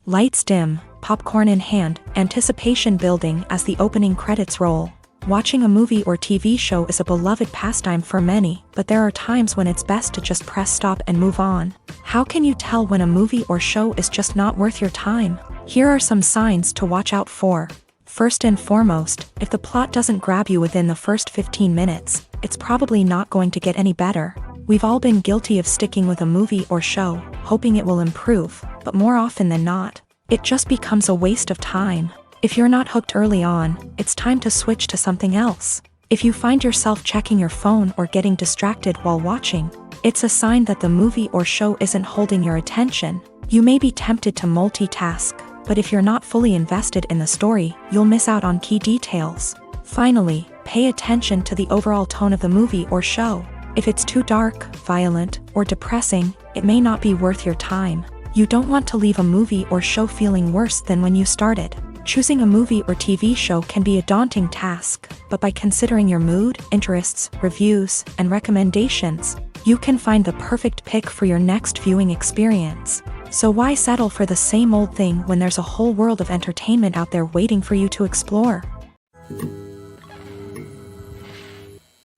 Lights dim, popcorn in hand, anticipation building as the opening credits roll. Watching a movie or TV show is a beloved pastime for many, but there are times when it's best to just press stop and move on. How can you tell when a movie or show is just not worth your time? Here are some signs to watch out for. First and foremost, if the plot doesn't grab you within the first 15 minutes, it's probably not going to get any better. We've all been guilty of sticking with a movie or show, hoping it will improve, but more often than not, it just becomes a waste of time. If you're not hooked early on, it's time to switch to something else. If you find yourself checking your phone or getting distracted while watching, it's a sign that the movie or show isn't holding your attention. You may be tempted to multitask, but if you're not fully invested in the story, you'll miss out on key details. Finally, pay attention to the overall tone of the movie or show. If it's too dark, violent, or depressing, it may not be worth your time. You don't want to leave a movie or show feeling worse than when you started. Choosing a movie or TV show can be a daunting task, but by considering your mood, interests, reviews, and recommendations, you can find the perfect pick for your next viewing experience. So why settle for the same old thing when there's a whole world of entertainment out there waiting for you to explore?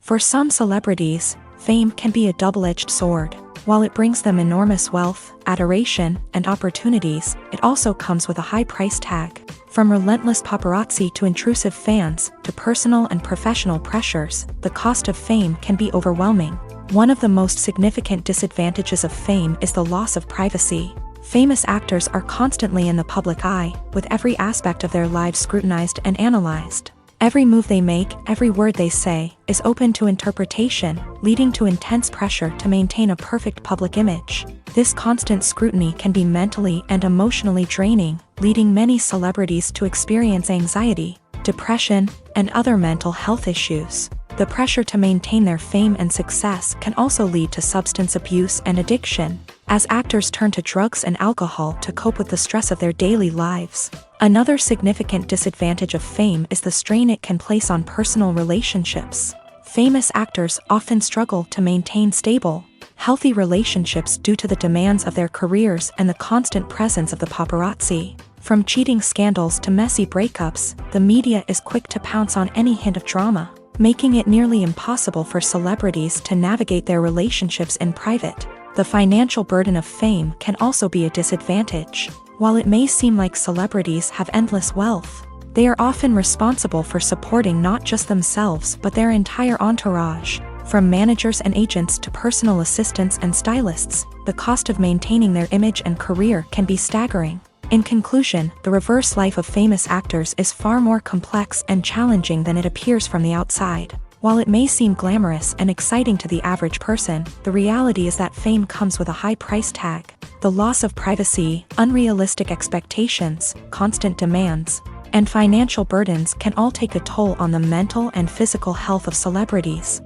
For some celebrities, fame can be a double-edged sword. While it brings them enormous wealth, adoration, and opportunities, it also comes with a high price tag. From relentless paparazzi to intrusive fans, to personal and professional pressures, the cost of fame can be overwhelming. One of the most significant disadvantages of fame is the loss of privacy. Famous actors are constantly in the public eye, with every aspect of their lives scrutinized and analyzed. Every move they make, every word they say, is open to interpretation, leading to intense pressure to maintain a perfect public image. This constant scrutiny can be mentally and emotionally draining, leading many celebrities to experience anxiety, depression, and other mental health issues. The pressure to maintain their fame and success can also lead to substance abuse and addiction, as actors turn to drugs and alcohol to cope with the stress of their daily lives. Another significant disadvantage of fame is the strain it can place on personal relationships. Famous actors often struggle to maintain stable, healthy relationships due to the demands of their careers and the constant presence of the paparazzi. From cheating scandals to messy breakups, the media is quick to pounce on any hint of drama, making it nearly impossible for celebrities to navigate their relationships in private. The financial burden of fame can also be a disadvantage. While it may seem like celebrities have endless wealth, they are often responsible for supporting not just themselves but their entire entourage. From managers and agents to personal assistants and stylists, the cost of maintaining their image and career can be staggering. In conclusion, the reverse life of famous actors is far more complex and challenging than it appears from the outside. While it may seem glamorous and exciting to the average person, the reality is that fame comes with a high price tag. The loss of privacy, unrealistic expectations, constant demands, and financial burdens can all take a toll on the mental and physical health of celebrities.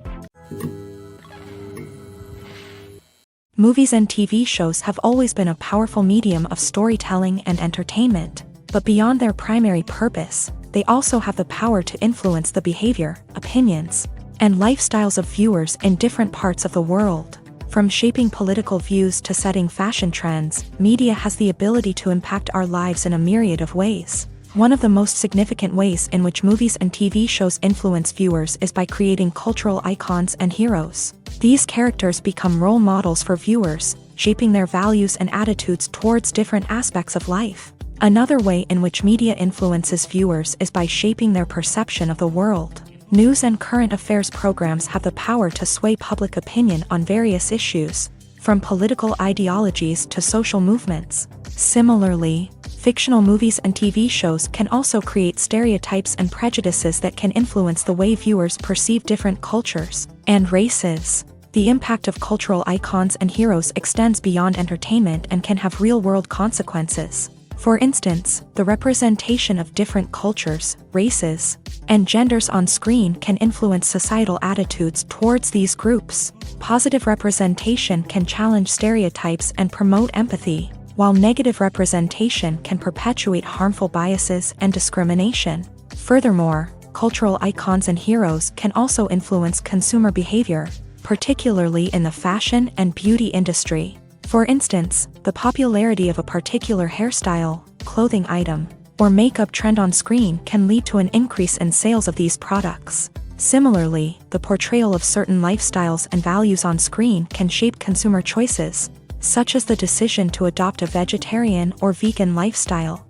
Movies and TV shows have always been a powerful medium of storytelling and entertainment, but beyond their primary purpose, they also have the power to influence the behavior, opinions, and lifestyles of viewers in different parts of the world. From shaping political views to setting fashion trends, media has the ability to impact our lives in a myriad of ways. One of the most significant ways in which movies and TV shows influence viewers is by creating cultural icons and heroes. These characters become role models for viewers, shaping their values and attitudes towards different aspects of life. Another way in which media influences viewers is by shaping their perception of the world. News and current affairs programs have the power to sway public opinion on various issues, from political ideologies to social movements. Similarly, fictional movies and TV shows can also create stereotypes and prejudices that can influence the way viewers perceive different cultures and races. The impact of cultural icons and heroes extends beyond entertainment and can have real-world consequences. For instance, the representation of different cultures, races, and genders on screen can influence societal attitudes towards these groups. Positive representation can challenge stereotypes and promote empathy, while negative representation can perpetuate harmful biases and discrimination. Furthermore, cultural icons and heroes can also influence consumer behavior, particularly in the fashion and beauty industry. For instance, the popularity of a particular hairstyle, clothing item, or makeup trend on screen can lead to an increase in sales of these products. Similarly, the portrayal of certain lifestyles and values on screen can shape consumer choices, such as the decision to adopt a vegetarian or vegan lifestyle.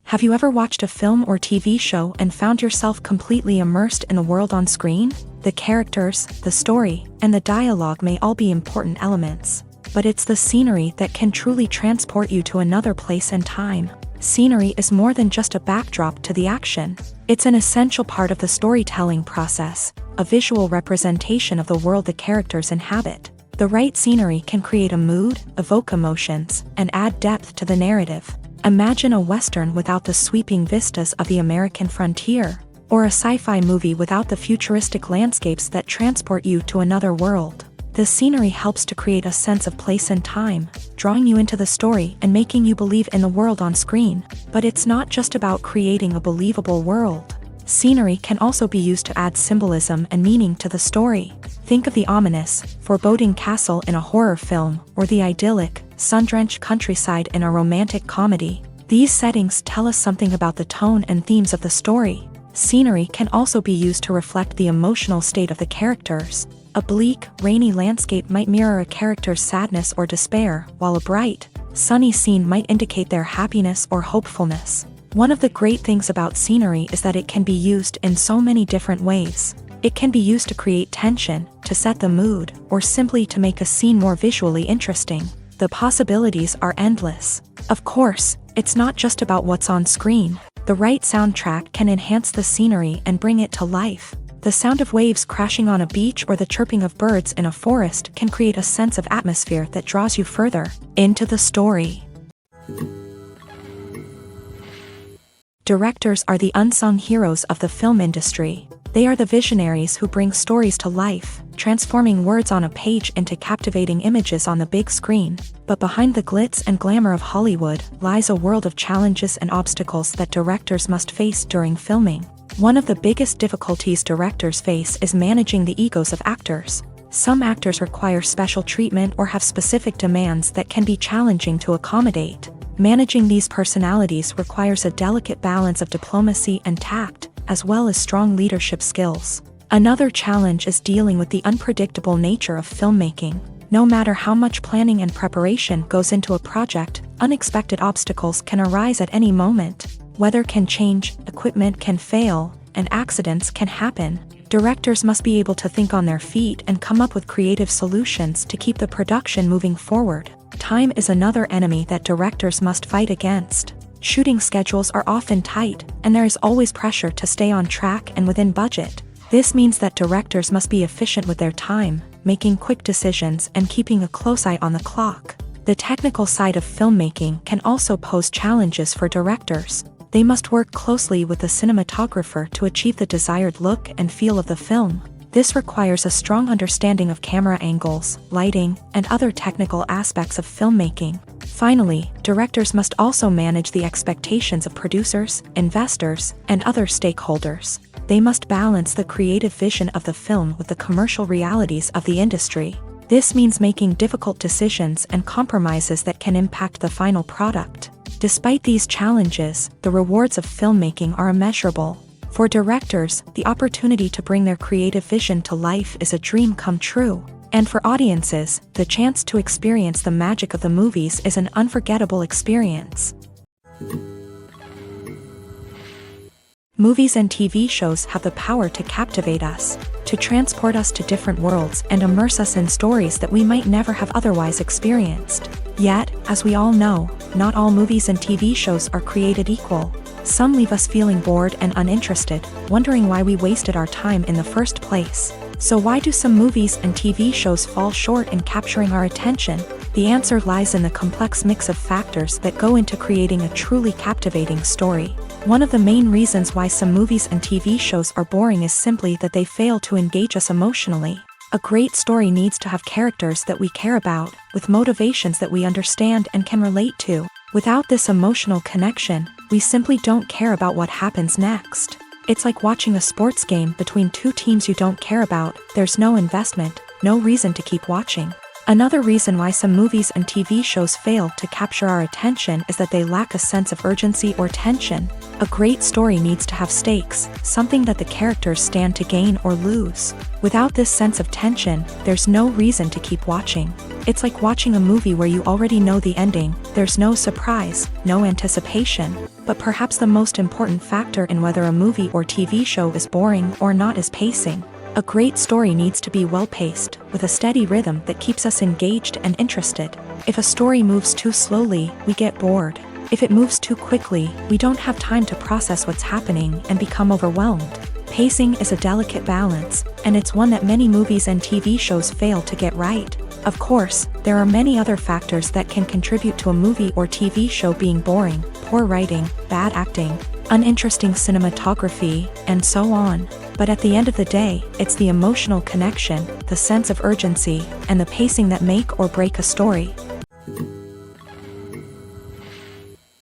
Have you ever watched a film or TV show and found yourself completely immersed in the world on screen? The characters, the story, and the dialogue may all be important elements, but it's the scenery that can truly transport you to another place and time. Scenery is more than just a backdrop to the action. It's an essential part of the storytelling process, a visual representation of the world the characters inhabit. The right scenery can create a mood, evoke emotions, and add depth to the narrative. Imagine a Western without the sweeping vistas of the American frontier, or a sci-fi movie without the futuristic landscapes that transport you to another world. The scenery helps to create a sense of place and time, drawing you into the story and making you believe in the world on screen. But it's not just about creating a believable world. Scenery can also be used to add symbolism and meaning to the story. Think of the ominous, foreboding castle in a horror film, or the idyllic, sun-drenched countryside in a romantic comedy. These settings tell us something about the tone and themes of the story. Scenery can also be used to reflect the emotional state of the characters. A bleak, rainy landscape might mirror a character's sadness or despair, while a bright, sunny scene might indicate their happiness or hopefulness. One of the great things about scenery is that it can be used in so many different ways. It can be used to create tension, to set the mood, or simply to make a scene more visually interesting. The possibilities are endless. Of course, it's not just about what's on screen. The right soundtrack can enhance the scenery and bring it to life. The sound of waves crashing on a beach or the chirping of birds in a forest can create a sense of atmosphere that draws you further into the story. Directors are the unsung heroes of the film industry. They are the visionaries who bring stories to life, transforming words on a page into captivating images on the big screen. But behind the glitz and glamour of Hollywood lies a world of challenges and obstacles that directors must face during filming. One of the biggest difficulties directors face is managing the egos of actors. Some actors require special treatment or have specific demands that can be challenging to accommodate. Managing these personalities requires a delicate balance of diplomacy and tact, as well as strong leadership skills. Another challenge is dealing with the unpredictable nature of filmmaking. No matter how much planning and preparation goes into a project, unexpected obstacles can arise at any moment. Weather can change, equipment can fail, and accidents can happen. Directors must be able to think on their feet and come up with creative solutions to keep the production moving forward. Time is another enemy that directors must fight against. Shooting schedules are often tight, and there is always pressure to stay on track and within budget. This means that directors must be efficient with their time, making quick decisions and keeping a close eye on the clock. The technical side of filmmaking can also pose challenges for directors. They must work closely with the cinematographer to achieve the desired look and feel of the film. This requires a strong understanding of camera angles, lighting, and other technical aspects of filmmaking. Finally, directors must also manage the expectations of producers, investors, and other stakeholders. They must balance the creative vision of the film with the commercial realities of the industry. This means making difficult decisions and compromises that can impact the final product. Despite these challenges, the rewards of filmmaking are immeasurable. For directors, the opportunity to bring their creative vision to life is a dream come true. And for audiences, the chance to experience the magic of the movies is an unforgettable experience. Movies and TV shows have the power to captivate us, to transport us to different worlds and immerse us in stories that we might never have otherwise experienced. Yet, as we all know, not all movies and TV shows are created equal. Some leave us feeling bored and uninterested, wondering why we wasted our time in the first place. So why do some movies and TV shows fall short in capturing our attention? The answer lies in the complex mix of factors that go into creating a truly captivating story. One of the main reasons why some movies and TV shows are boring is simply that they fail to engage us emotionally. A great story needs to have characters that we care about, with motivations that we understand and can relate to. Without this emotional connection, we simply don't care about what happens next. It's like watching a sports game between two teams you don't care about. There's no investment, no reason to keep watching. Another reason why some movies and TV shows fail to capture our attention is that they lack a sense of urgency or tension. A great story needs to have stakes, something that the characters stand to gain or lose. Without this sense of tension, there's no reason to keep watching. It's like watching a movie where you already know the ending. There's no surprise, no anticipation. But perhaps the most important factor in whether a movie or TV show is boring or not is pacing. A great story needs to be well-paced, with a steady rhythm that keeps us engaged and interested. If a story moves too slowly, we get bored. If it moves too quickly, we don't have time to process what's happening and become overwhelmed. Pacing is a delicate balance, and it's one that many movies and TV shows fail to get right. Of course, there are many other factors that can contribute to a movie or TV show being boring: poor writing, bad acting, uninteresting cinematography, and so on. But at the end of the day, it's the emotional connection, the sense of urgency, and the pacing that make or break a story.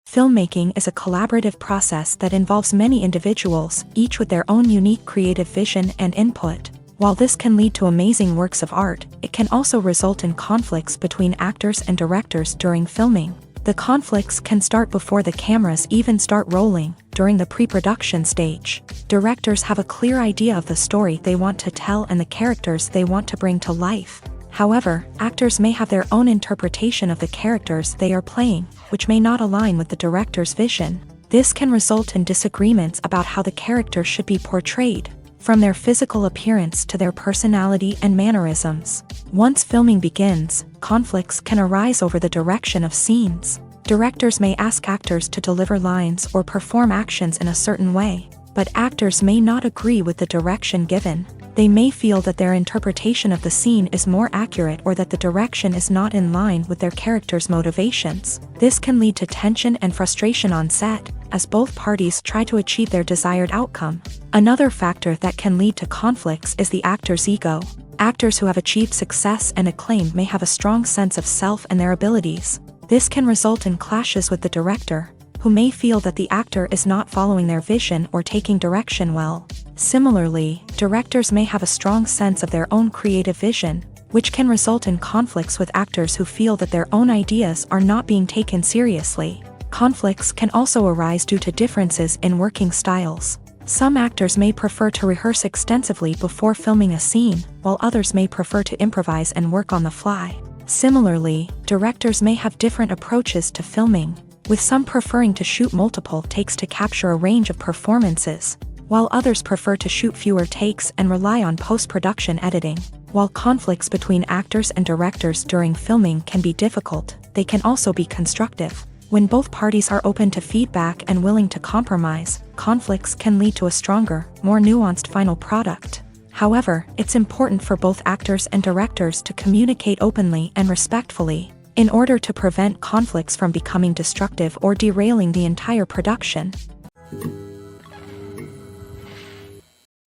Filmmaking is a collaborative process that involves many individuals, each with their own unique creative vision and input. While this can lead to amazing works of art, it can also result in conflicts between actors and directors during filming. The conflicts can start before the cameras even start rolling, during the pre-production stage. Directors have a clear idea of the story they want to tell and the characters they want to bring to life. However, actors may have their own interpretation of the characters they are playing, which may not align with the director's vision. This can result in disagreements about how the character should be portrayed, from their physical appearance to their personality and mannerisms. Once filming begins, conflicts can arise over the direction of scenes. Directors may ask actors to deliver lines or perform actions in a certain way, but actors may not agree with the direction given. They may feel that their interpretation of the scene is more accurate or that the direction is not in line with their character's motivations. This can lead to tension and frustration on set, as both parties try to achieve their desired outcome. Another factor that can lead to conflicts is the actor's ego. Actors who have achieved success and acclaim may have a strong sense of self and their abilities. This can result in clashes with the director, who may feel that the actor is not following their vision or taking direction well. Similarly, directors may have a strong sense of their own creative vision, which can result in conflicts with actors who feel that their own ideas are not being taken seriously. Conflicts can also arise due to differences in working styles. Some actors may prefer to rehearse extensively before filming a scene, while others may prefer to improvise and work on the fly. Similarly, directors may have different approaches to filming, with some preferring to shoot multiple takes to capture a range of performances, while others prefer to shoot fewer takes and rely on post-production editing. While conflicts between actors and directors during filming can be difficult, they can also be constructive. When both parties are open to feedback and willing to compromise, conflicts can lead to a stronger, more nuanced final product. However, it's important for both actors and directors to communicate openly and respectfully. in order to prevent conflicts from becoming destructive or derailing the entire production.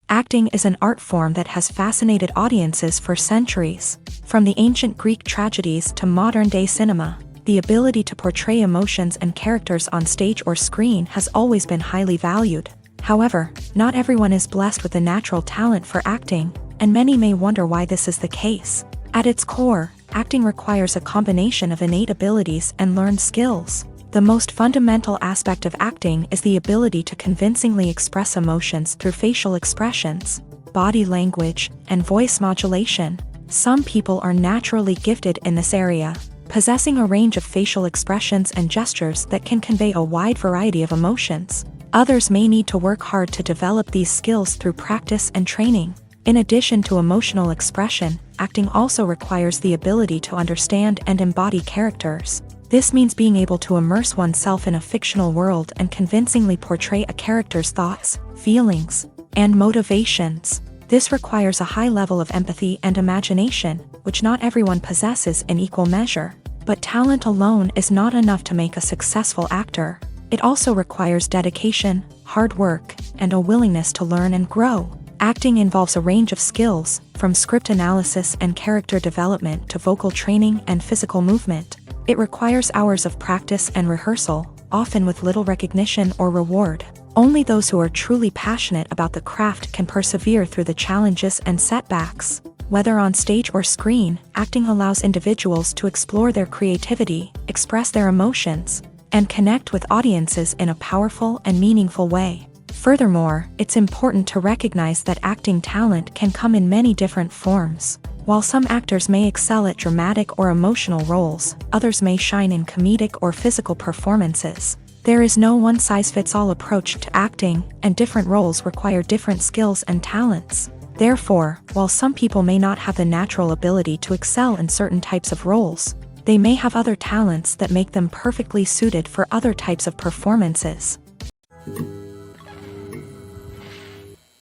Acting is an art form that has fascinated audiences for centuries. From the ancient Greek tragedies to modern-day cinema, the ability to portray emotions and characters on stage or screen has always been highly valued. However, not everyone is blessed with a natural talent for acting, and many may wonder why this is the case. At its core, acting requires a combination of innate abilities and learned skills. The most fundamental aspect of acting is the ability to convincingly express emotions through facial expressions, body language, and voice modulation. Some people are naturally gifted in this area, possessing a range of facial expressions and gestures that can convey a wide variety of emotions. Others may need to work hard to develop these skills through practice and training. In addition to emotional expression, acting also requires the ability to understand and embody characters. This means being able to immerse oneself in a fictional world and convincingly portray a character's thoughts, feelings, and motivations. This requires a high level of empathy and imagination, which not everyone possesses in equal measure. But talent alone is not enough to make a successful actor. It also requires dedication, hard work, and a willingness to learn and grow. Acting involves a range of skills, from script analysis and character development to vocal training and physical movement. It requires hours of practice and rehearsal, often with little recognition or reward. Only those who are truly passionate about the craft can persevere through the challenges and setbacks. Whether on stage or screen, acting allows individuals to explore their creativity, express their emotions, and connect with audiences in a powerful and meaningful way. Furthermore, it's important to recognize that acting talent can come in many different forms. While some actors may excel at dramatic or emotional roles, others may shine in comedic or physical performances. There is no one-size-fits-all approach to acting, and different roles require different skills and talents. Therefore, while some people may not have the natural ability to excel in certain types of roles, they may have other talents that make them perfectly suited for other types of performances.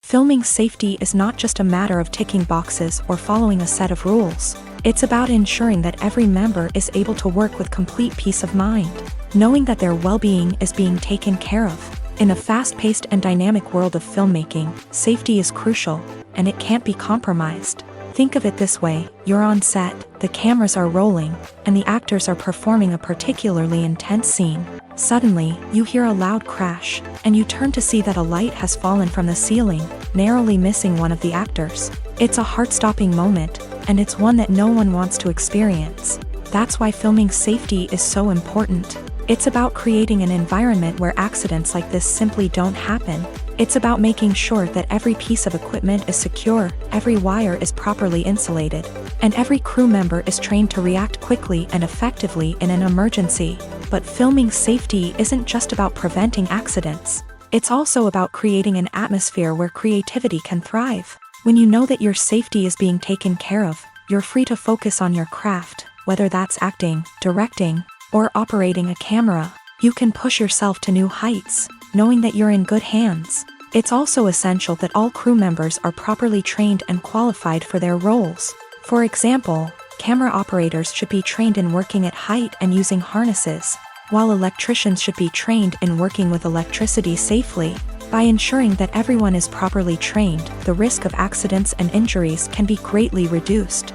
Filming safety is not just a matter of ticking boxes or following a set of rules. It's about ensuring that every member is able to work with complete peace of mind, knowing that their well-being is being taken care of. In a fast-paced and dynamic world of filmmaking, safety is crucial, and it can't be compromised. Think of it this way: you're on set, the cameras are rolling, and the actors are performing a particularly intense scene. Suddenly, you hear a loud crash, and you turn to see that a light has fallen from the ceiling, narrowly missing one of the actors. It's a heart-stopping moment, and it's one that no one wants to experience. That's why filming safety is so important. It's about creating an environment where accidents like this simply don't happen. It's about making sure that every piece of equipment is secure, every wire is properly insulated, and every crew member is trained to react quickly and effectively in an emergency. But filming safety isn't just about preventing accidents. It's also about creating an atmosphere where creativity can thrive. When you know that your safety is being taken care of, you're free to focus on your craft, whether that's acting, directing, or operating a camera. You can push yourself to new heights, knowing that you're in good hands. It's also essential that all crew members are properly trained and qualified for their roles. For example, camera operators should be trained in working at height and using harnesses, while electricians should be trained in working with electricity safely. By ensuring that everyone is properly trained, the risk of accidents and injuries can be greatly reduced.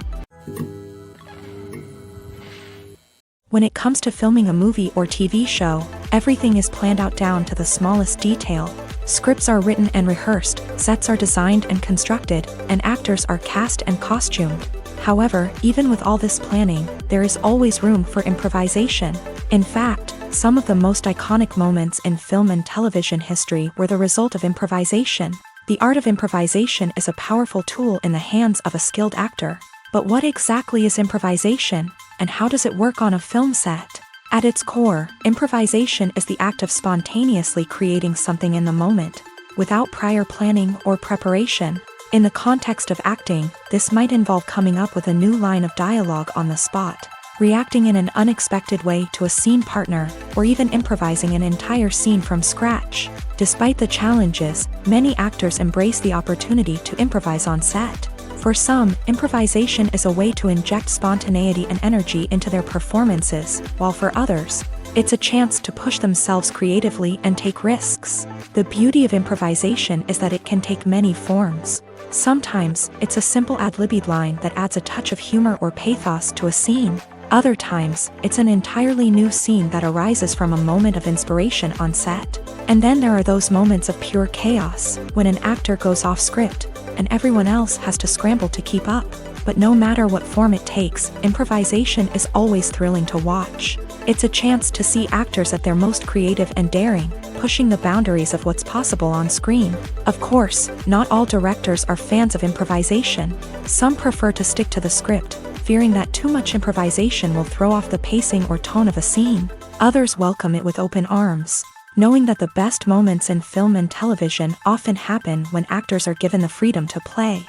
When it comes to filming a movie or TV show, everything is planned out down to the smallest detail. Scripts are written and rehearsed, sets are designed and constructed, and actors are cast and costumed. However, even with all this planning, there is always room for improvisation. In fact, some of the most iconic moments in film and television history were the result of improvisation. The art of improvisation is a powerful tool in the hands of a skilled actor. But what exactly is improvisation, and how does it work on a film set? At its core, improvisation is the act of spontaneously creating something in the moment, without prior planning or preparation. In the context of acting, this might involve coming up with a new line of dialogue on the spot, reacting in an unexpected way to a scene partner, or even improvising an entire scene from scratch. Despite the challenges, many actors embrace the opportunity to improvise on set. For some, improvisation is a way to inject spontaneity and energy into their performances, while for others, it's a chance to push themselves creatively and take risks. The beauty of improvisation is that it can take many forms. Sometimes, it's a simple ad-libbed line that adds a touch of humor or pathos to a scene. Other times, it's an entirely new scene that arises from a moment of inspiration on set. And then there are those moments of pure chaos, when an actor goes off script, and everyone else has to scramble to keep up. But no matter what form it takes, improvisation is always thrilling to watch. It's a chance to see actors at their most creative and daring, pushing the boundaries of what's possible on screen. Of course, not all directors are fans of improvisation. Some prefer to stick to the script, fearing that too much improvisation will throw off the pacing or tone of a scene. Others welcome it with open arms, knowing that the best moments in film and television often happen when actors are given the freedom to play.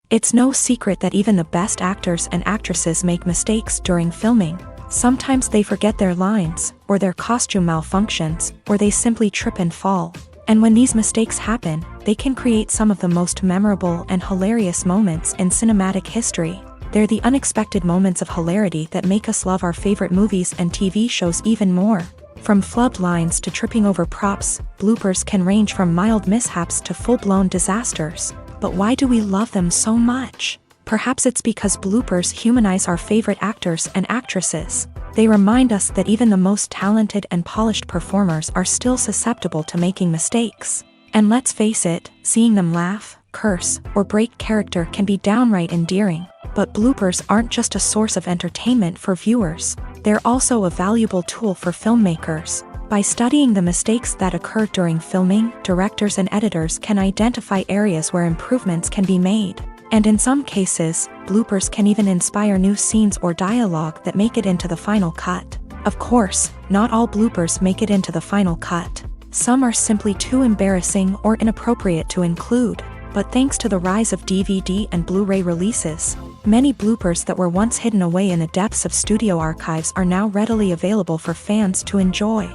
It's no secret that even the best actors and actresses make mistakes during filming. Sometimes they forget their lines, or their costume malfunctions, or they simply trip and fall. And when these mistakes happen, they can create some of the most memorable and hilarious moments in cinematic history. They're the unexpected moments of hilarity that make us love our favorite movies and TV shows even more. From flubbed lines to tripping over props, bloopers can range from mild mishaps to full-blown disasters. But why do we love them so much? Perhaps it's because bloopers humanize our favorite actors and actresses. They remind us that even the most talented and polished performers are still susceptible to making mistakes. And let's face it, seeing them laugh, curse, or break character can be downright endearing. But bloopers aren't just a source of entertainment for viewers. They're also a valuable tool for filmmakers. By studying the mistakes that occur during filming, directors and editors can identify areas where improvements can be made. And in some cases, bloopers can even inspire new scenes or dialogue that make it into the final cut. Of course, not all bloopers make it into the final cut. Some are simply too embarrassing or inappropriate to include. But thanks to the rise of DVD and Blu-ray releases, many bloopers that were once hidden away in the depths of studio archives are now readily available for fans to enjoy.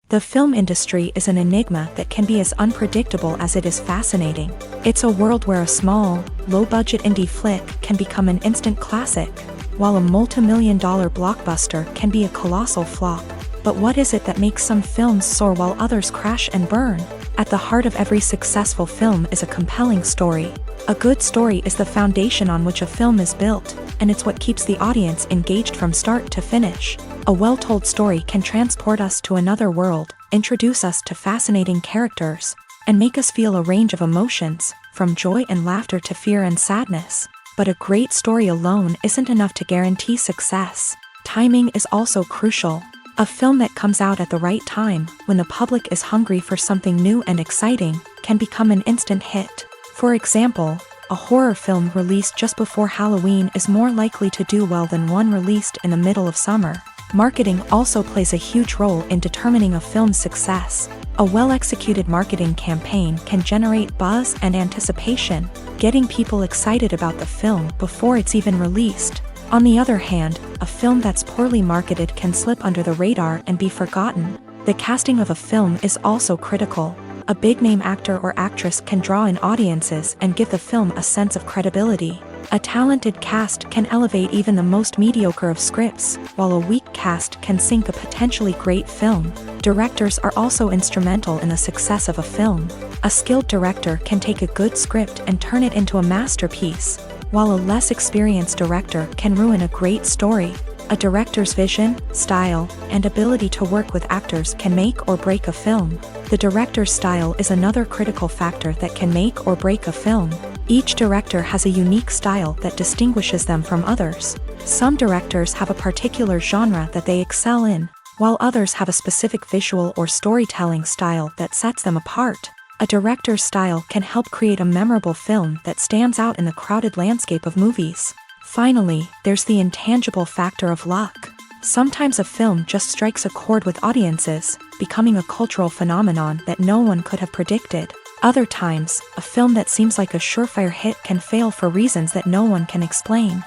The film industry is an enigma that can be as unpredictable as it is fascinating. It's a world where a small, low-budget indie flick can become an instant classic, while a multi-million-dollar blockbuster can be a colossal flop. But what is it that makes some films soar while others crash and burn? At the heart of every successful film is a compelling story. A good story is the foundation on which a film is built, and it's what keeps the audience engaged from start to finish. A well-told story can transport us to another world, introduce us to fascinating characters, and make us feel a range of emotions, from joy and laughter to fear and sadness. But a great story alone isn't enough to guarantee success. Timing is also crucial. A film that comes out at the right time, when the public is hungry for something new and exciting, can become an instant hit. For example, a horror film released just before Halloween is more likely to do well than one released in the middle of summer. Marketing also plays a huge role in determining a film's success. A well-executed marketing campaign can generate buzz and anticipation, getting people excited about the film before it's even released. On the other hand, a film that's poorly marketed can slip under the radar and be forgotten. The casting of a film is also critical. A big-name actor or actress can draw in audiences and give the film a sense of credibility. A talented cast can elevate even the most mediocre of scripts, while a weak cast can sink a potentially great film. Directors are also instrumental in the success of a film. A skilled director can take a good script and turn it into a masterpiece, while a less experienced director can ruin a great story. A director's vision, style, and ability to work with actors can make or break a film. The director's style is another critical factor that can make or break a film. Each director has a unique style that distinguishes them from others. Some directors have a particular genre that they excel in, while others have a specific visual or storytelling style that sets them apart. A director's style can help create a memorable film that stands out in the crowded landscape of movies. Finally, there's the intangible factor of luck. Sometimes a film just strikes a chord with audiences, becoming a cultural phenomenon that no one could have predicted. Other times, a film that seems like a surefire hit can fail for reasons that no one can explain.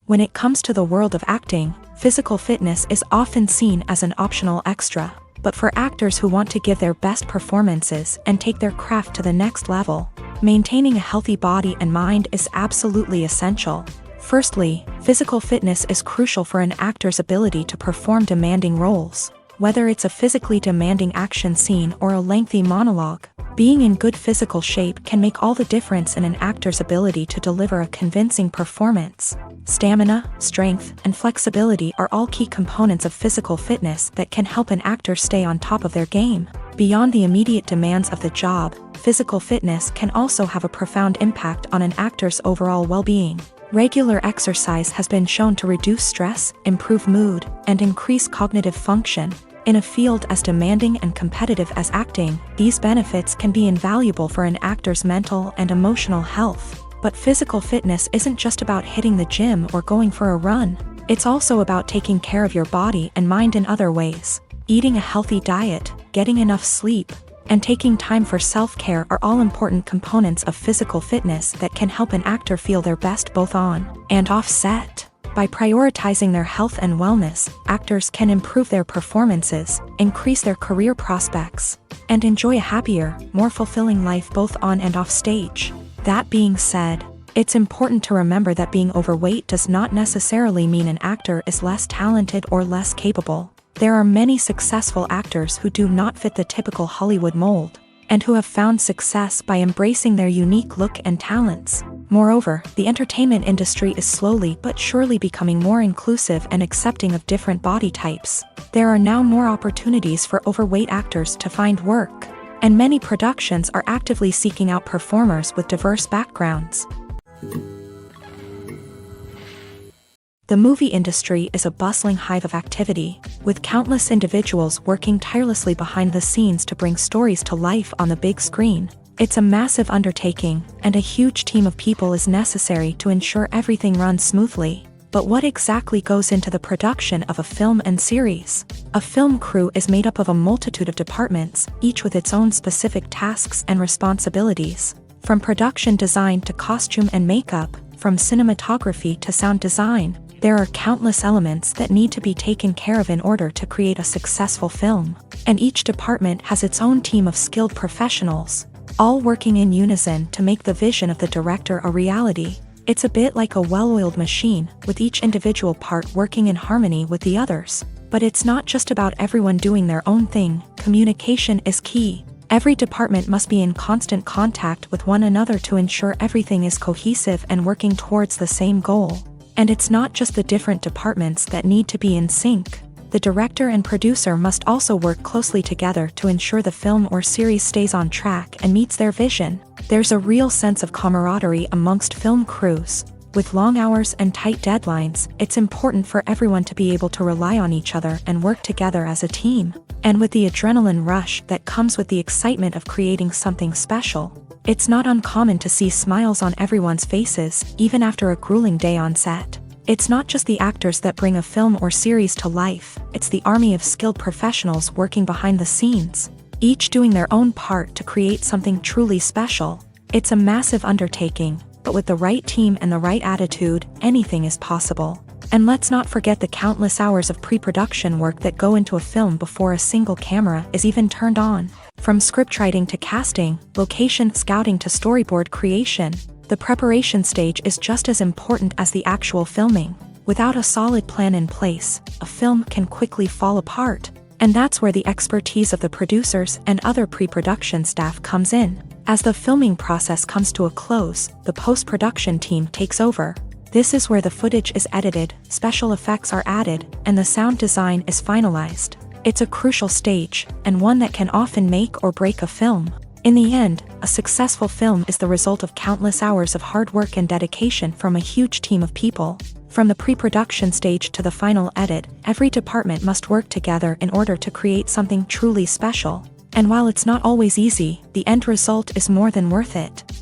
When it comes to the world of acting, Physical fitness is often seen as an optional extra, but for actors who want to give their best performances and take their craft to the next level, maintaining a healthy body and mind is absolutely essential. Firstly, physical fitness is crucial for an actor's ability to perform demanding roles. Whether it's a physically demanding action scene or a lengthy monologue, being in good physical shape can make all the difference in an actor's ability to deliver a convincing performance. Stamina, strength, and flexibility are all key components of physical fitness that can help an actor stay on top of their game. Beyond the immediate demands of the job, physical fitness can also have a profound impact on an actor's overall well-being. Regular exercise has been shown to reduce stress, improve mood, and increase cognitive function. In a field as demanding and competitive as acting, these benefits can be invaluable for an actor's mental and emotional health. But physical fitness isn't just about hitting the gym or going for a run. It's also about taking care of your body and mind in other ways. Eating a healthy diet, getting enough sleep, and taking time for self-care are all important components of physical fitness that can help an actor feel their best both on and off set. By prioritizing their health and wellness, actors can improve their performances, increase their career prospects, and enjoy a happier, more fulfilling life both on and off stage. That being said, it's important to remember that being overweight does not necessarily mean an actor is less talented or less capable. There are many successful actors who do not fit the typical Hollywood mold, and who have found success by embracing their unique look and talents. Moreover, the entertainment industry is slowly but surely becoming more inclusive and accepting of different body types. There are now more opportunities for overweight actors to find work, and many productions are actively seeking out performers with diverse backgrounds. The movie industry is a bustling hive of activity, with countless individuals working tirelessly behind the scenes to bring stories to life on the big screen. It's a massive undertaking, and a huge team of people is necessary to ensure everything runs smoothly. But what exactly goes into the production of a film and series? A film crew is made up of a multitude of departments, each with its own specific tasks and responsibilities. From production design to costume and makeup, from cinematography to sound design, there are countless elements that need to be taken care of in order to create a successful film. And each department has its own team of skilled professionals, all working in unison to make the vision of the director a reality. It's a bit like a well-oiled machine, with each individual part working in harmony with the others. But it's not just about everyone doing their own thing. Communication is key. Every department must be in constant contact with one another to ensure everything is cohesive and working towards the same goal. And it's not just the different departments that need to be in sync. The director and producer must also work closely together to ensure the film or series stays on track and meets their vision. There's a real sense of camaraderie amongst film crews. With long hours and tight deadlines, it's important for everyone to be able to rely on each other and work together as a team. And with the adrenaline rush that comes with the excitement of creating something special, it's not uncommon to see smiles on everyone's faces, even after a grueling day on set. It's not just the actors that bring a film or series to life, it's the army of skilled professionals working behind the scenes, each doing their own part to create something truly special. It's a massive undertaking, but with the right team and the right attitude, anything is possible. And let's not forget the countless hours of pre-production work that go into a film before a single camera is even turned on. From scriptwriting to casting, location scouting to storyboard creation, the preparation stage is just as important as the actual filming. Without a solid plan in place, a film can quickly fall apart. And that's where the expertise of the producers and other pre-production staff comes in. As the filming process comes to a close, the post-production team takes over. This is where the footage is edited, special effects are added, and the sound design is finalized. It's a crucial stage, and one that can often make or break a film. In the end, a successful film is the result of countless hours of hard work and dedication from a huge team of people. From the pre-production stage to the final edit, every department must work together in order to create something truly special. And while it's not always easy, the end result is more than worth it.